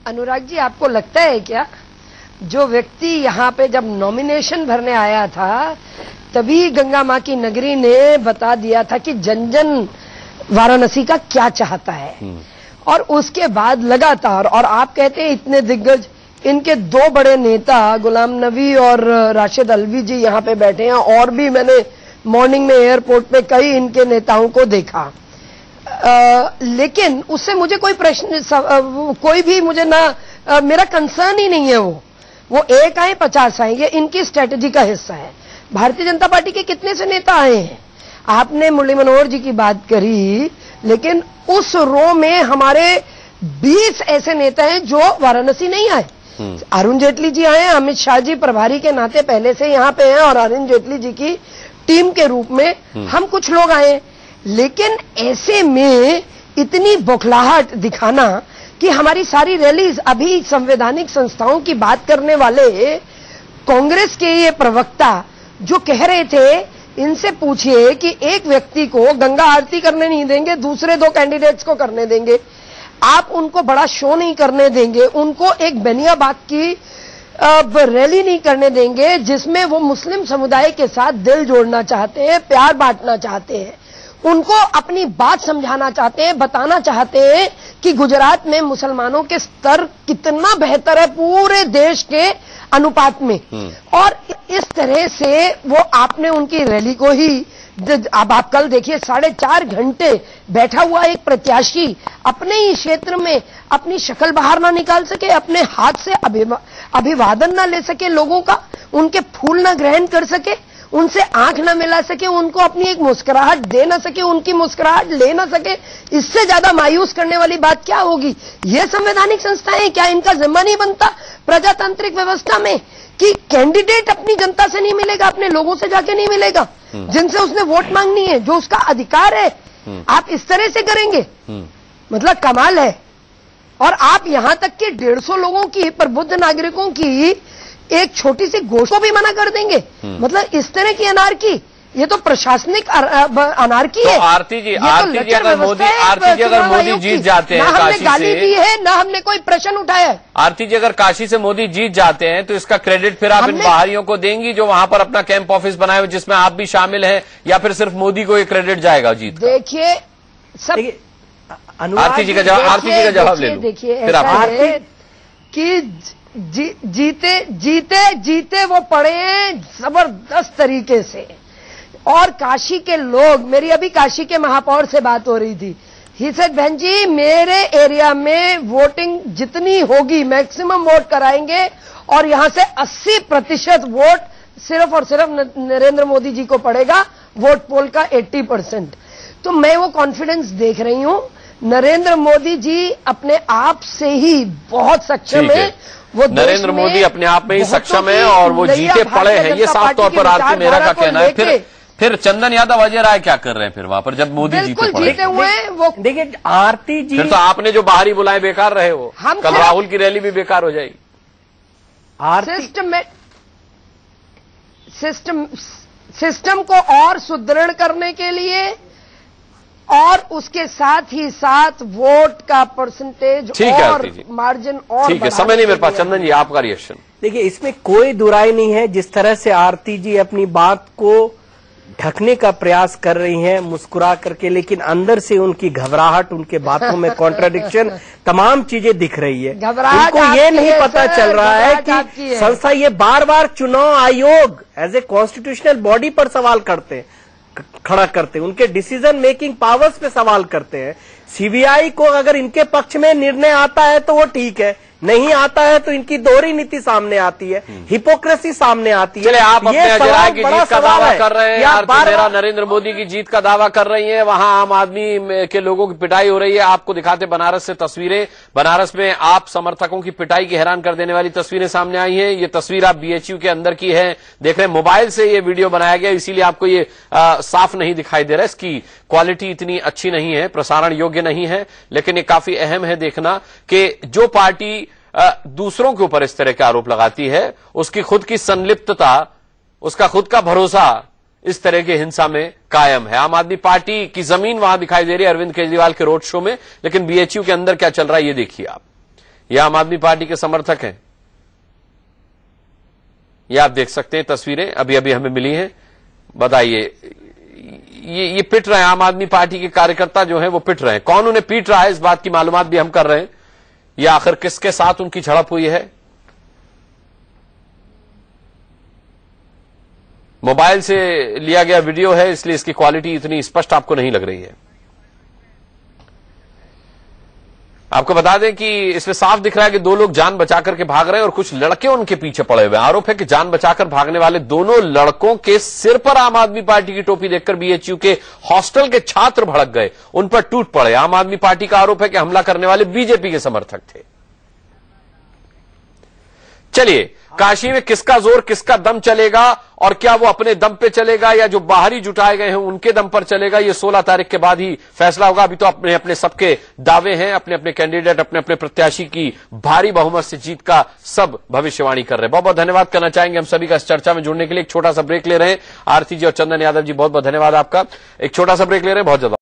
अनुराग जी, आपको लगता है क्या जो व्यक्ति यहाँ पे जब नॉमिनेशन भरने आया था तभी गंगा मां की नगरी ने बता दिया था कि जन जन वाराणसी का क्या चाहता है, और उसके बाद लगातार, और आप कहते हैं इतने दिग्गज, इनके दो बड़े नेता गुलाम नबी और राशिद अलवी जी यहाँ पे बैठे हैं, और भी मैंने मॉर्निंग में एयरपोर्ट पे कई इनके नेताओं को देखा। लेकिन उससे मुझे कोई प्रश्न, कोई भी मुझे ना, मेरा कंसर्न ही नहीं है। वो एक आए 50 आए, ये इनकी स्ट्रेटेजी का हिस्सा है। भारतीय जनता पार्टी के कितने से नेता आए हैं? आपने मुरली मनोहर जी की बात करी, लेकिन उस रो में हमारे 20 ऐसे नेता हैं जो वाराणसी नहीं आए। अरुण जेटली जी आए, अमित शाह जी प्रभारी के नाते पहले से यहाँ पे हैं, और अरुण जेटली जी की टीम के रूप में हम कुछ लोग आए। लेकिन ऐसे में इतनी बौखलाहट दिखाना कि हमारी सारी रैलीज, अभी संवैधानिक संस्थाओं की बात करने वाले कांग्रेस के ये प्रवक्ता जो कह रहे थे, इनसे पूछिए कि एक व्यक्ति को गंगा आरती करने नहीं देंगे, दूसरे 2 कैंडिडेट्स को करने देंगे, आप उनको बड़ा शो नहीं करने देंगे, उनको एक बेनियाबाग की रैली नहीं करने देंगे जिसमें वो मुस्लिम समुदाय के साथ दिल जोड़ना चाहते हैं, प्यार बांटना चाहते हैं, उनको अपनी बात समझाना चाहते हैं, बताना चाहते हैं कि गुजरात में मुसलमानों के स्तर कितना बेहतर है पूरे देश के अनुपात में। और इस तरह से वो आपने उनकी रैली को ही, अब आप कल देखिए 4.5 घंटे बैठा हुआ एक प्रत्याशी अपने ही क्षेत्र में अपनी शक्ल बाहर ना निकाल सके, अपने हाथ से अभिवादन ना ले सके लोगों का, उनके फूल ना ग्रहण कर सके, उनसे आंख ना मिला सके, उनको अपनी एक मुस्कुराहट दे ना सके, उनकी मुस्कुराहट ले ना सके, इससे ज्यादा मायूस करने वाली बात क्या होगी? ये संवैधानिक संस्थाएं, क्या इनका जिम्मा नहीं बनता प्रजातांत्रिक व्यवस्था में कि कैंडिडेट अपनी जनता से नहीं मिलेगा, अपने लोगों से जाके नहीं मिलेगा जिनसे उसने वोट मांगनी है, जो उसका अधिकार है, आप इस तरह से करेंगे? मतलब कमाल है। और आप यहां तक कि 150 लोगों की, प्रबुद्ध नागरिकों की एक छोटी सी गोष्ठ को भी मना कर देंगे। मतलब इस तरह की अनारकी, ये तो प्रशासनिक अनारकी है। तो आरती जी अगर मोदी जीत जाते हैं, ना हमने गाली दी है, ना हमने कोई प्रश्न उठाया है। आरती जी, अगर काशी से मोदी जीत जाते हैं तो इसका क्रेडिट फिर आप इन बाहरियों को देंगी जो वहां पर अपना कैंप ऑफिस बनाए हुए, जिसमें आप भी शामिल हैं, या फिर सिर्फ मोदी को ये क्रेडिट जाएगा जीत? देखिए सब, आरती जी का जवाब ले लो। देखिए कि जीते वो पड़े हैं जबरदस्त तरीके से। और काशी के लोग, मेरी अभी काशी के महापौर से बात हो रही थी, ही सेड बहन जी मेरे एरिया में वोटिंग जितनी होगी मैक्सिमम वोट कराएंगे, और यहां से 80% वोट सिर्फ और सिर्फ नरेंद्र मोदी जी को पड़ेगा, वोट पोल का 80%। तो मैं वो कॉन्फिडेंस देख रही हूं। नरेंद्र मोदी जी अपने आप से ही बहुत सक्षम है, वो नरेंद्र मोदी अपने आप में ही सक्षम है और वो जीते पड़े हैं, ये साफ तौर पर आरती मेहरा का कहना है। फिर चंदन यादव, अजय राय क्या कर रहे हैं फिर वहां पर जब मोदी जीते हुए हैं? वो देखिए आरती जी, फिर तो आपने जो बाहरी बुलाए बेकार रहे, वो कल राहुल की रैली भी बेकार हो जाएगी। सिस्टम को और सुदृढ़ करने के लिए और उसके साथ ही साथ वोट का परसेंटेज ठीक है और आरती जी, मार्जिन और ठीक है, समय नहीं मेरे पास। चंदन जी आपका रिएक्शन। देखिए, इसमें कोई दुराई नहीं है, जिस तरह से आरती जी अपनी बात को ढकने का प्रयास कर रही हैं मुस्कुरा करके, लेकिन अंदर से उनकी घबराहट, उनके बातों में कॉन्ट्राडिक्शन, तमाम चीजें दिख रही है। घबराहट उनको ये आपकी नहीं है पता सर, चल रहा है घबराहट आपकी कि है। संस्था ये बार बार चुनाव आयोग एज ए कॉन्स्टिट्यूशनल बॉडी पर सवाल खड़ा करते हैं, उनके डिसीजन मेकिंग पावर्स पे सवाल करते हैं। सीबीआई को अगर इनके पक्ष में निर्णय आता है तो वो ठीक है, नहीं आता है तो इनकी दोहरी नीति सामने आती है, हिपोक्रेसी सामने आती है। चले आप अपने ये अजय राय की बड़ा जीत का सवाल दावा है। कर रहे हैं, या आरती मेहरा नरेंद्र मोदी की जीत का दावा कर रही हैं, वहां आम आदमी के लोगों की पिटाई हो रही है। आपको दिखाते बनारस से तस्वीरें, बनारस में आप समर्थकों की पिटाई की हैरान कर देने वाली तस्वीरें सामने आई हैं। ये तस्वीर आप बीएचयू के अंदर की है, देख रहे हैं, मोबाइल से ये वीडियो बनाया गया, इसीलिए आपको ये साफ नहीं दिखाई दे रहा है, इसकी क्वालिटी इतनी अच्छी नहीं है, प्रसारण योग्य नहीं है। लेकिन ये काफी अहम है देखना कि जो पार्टी दूसरों के ऊपर इस तरह के आरोप लगाती है, उसकी खुद की संलिप्तता, उसका खुद का भरोसा इस तरह की हिंसा में कायम है। आम आदमी पार्टी की जमीन वहां दिखाई दे रही है अरविंद केजरीवाल के रोड शो में, लेकिन बीएचयू के अंदर क्या चल रहा है ये देखिए आप। ये आम आदमी पार्टी के समर्थक हैं, ये आप देख सकते हैं, तस्वीरें अभी अभी हमें मिली हैं। बताइए, ये पिट रहे हैं, आम आदमी पार्टी के कार्यकर्ता जो हैं वो पिट रहे हैं। कौन उन्हें पीट रहा है इस बात की मालूमात भी हम कर रहे हैं, या आखिर किसके साथ उनकी झड़प हुई है। मोबाइल से लिया गया वीडियो है, इसलिए इसकी क्वालिटी इतनी स्पष्ट आपको नहीं लग रही है। आपको बता दें कि इसमें साफ दिख रहा है कि दो लोग जान बचाकर के भाग रहे हैं और कुछ लड़के उनके पीछे पड़े हुए हैं। आरोप है कि जान बचाकर भागने वाले दोनों लड़कों के सिर पर आम आदमी पार्टी की टोपी देखकर बीएचयू के हॉस्टल के छात्र भड़क गए, उन पर टूट पड़े। आम आदमी पार्टी का आरोप है कि हमला करने वाले बीजेपी के समर्थक थे। चलिए, काशी में किसका जोर किसका दम चलेगा, और क्या वो अपने दम पे चलेगा या जो बाहरी जुटाए गए हैं उनके दम पर चलेगा, ये 16 तारीख के बाद ही फैसला होगा। अभी तो अपने अपने सबके दावे हैं, अपने अपने कैंडिडेट, अपने अपने प्रत्याशी की भारी बहुमत से जीत का सब भविष्यवाणी कर रहे हैं। बहुत बहुत धन्यवाद करना चाहेंगे हम सभी का इस चर्चा में जुड़ने के लिए। एक छोटा सा ब्रेक ले रहे हैं। आरती जी और चंदन यादव जी, बहुत बहुत धन्यवाद आपका। एक छोटा सा ब्रेक ले रहे हैं, बहुत ज्यादा